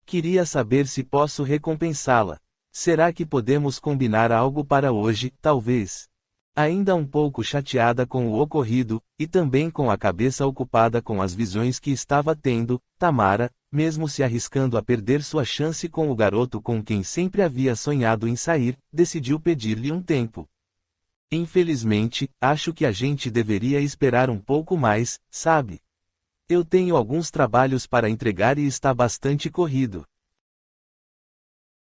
Queria saber se posso recompensá-la. Será que podemos combinar algo para hoje, talvez? Ainda um pouco chateada com o ocorrido, e também com a cabeça ocupada com as visões que estava tendo, Tamara, mesmo se arriscando a perder sua chance com o garoto com quem sempre havia sonhado em sair, decidiu pedir-lhe um tempo. Infelizmente, acho que a gente deveria esperar um pouco mais, sabe? Eu tenho alguns trabalhos para entregar e está bastante corrido.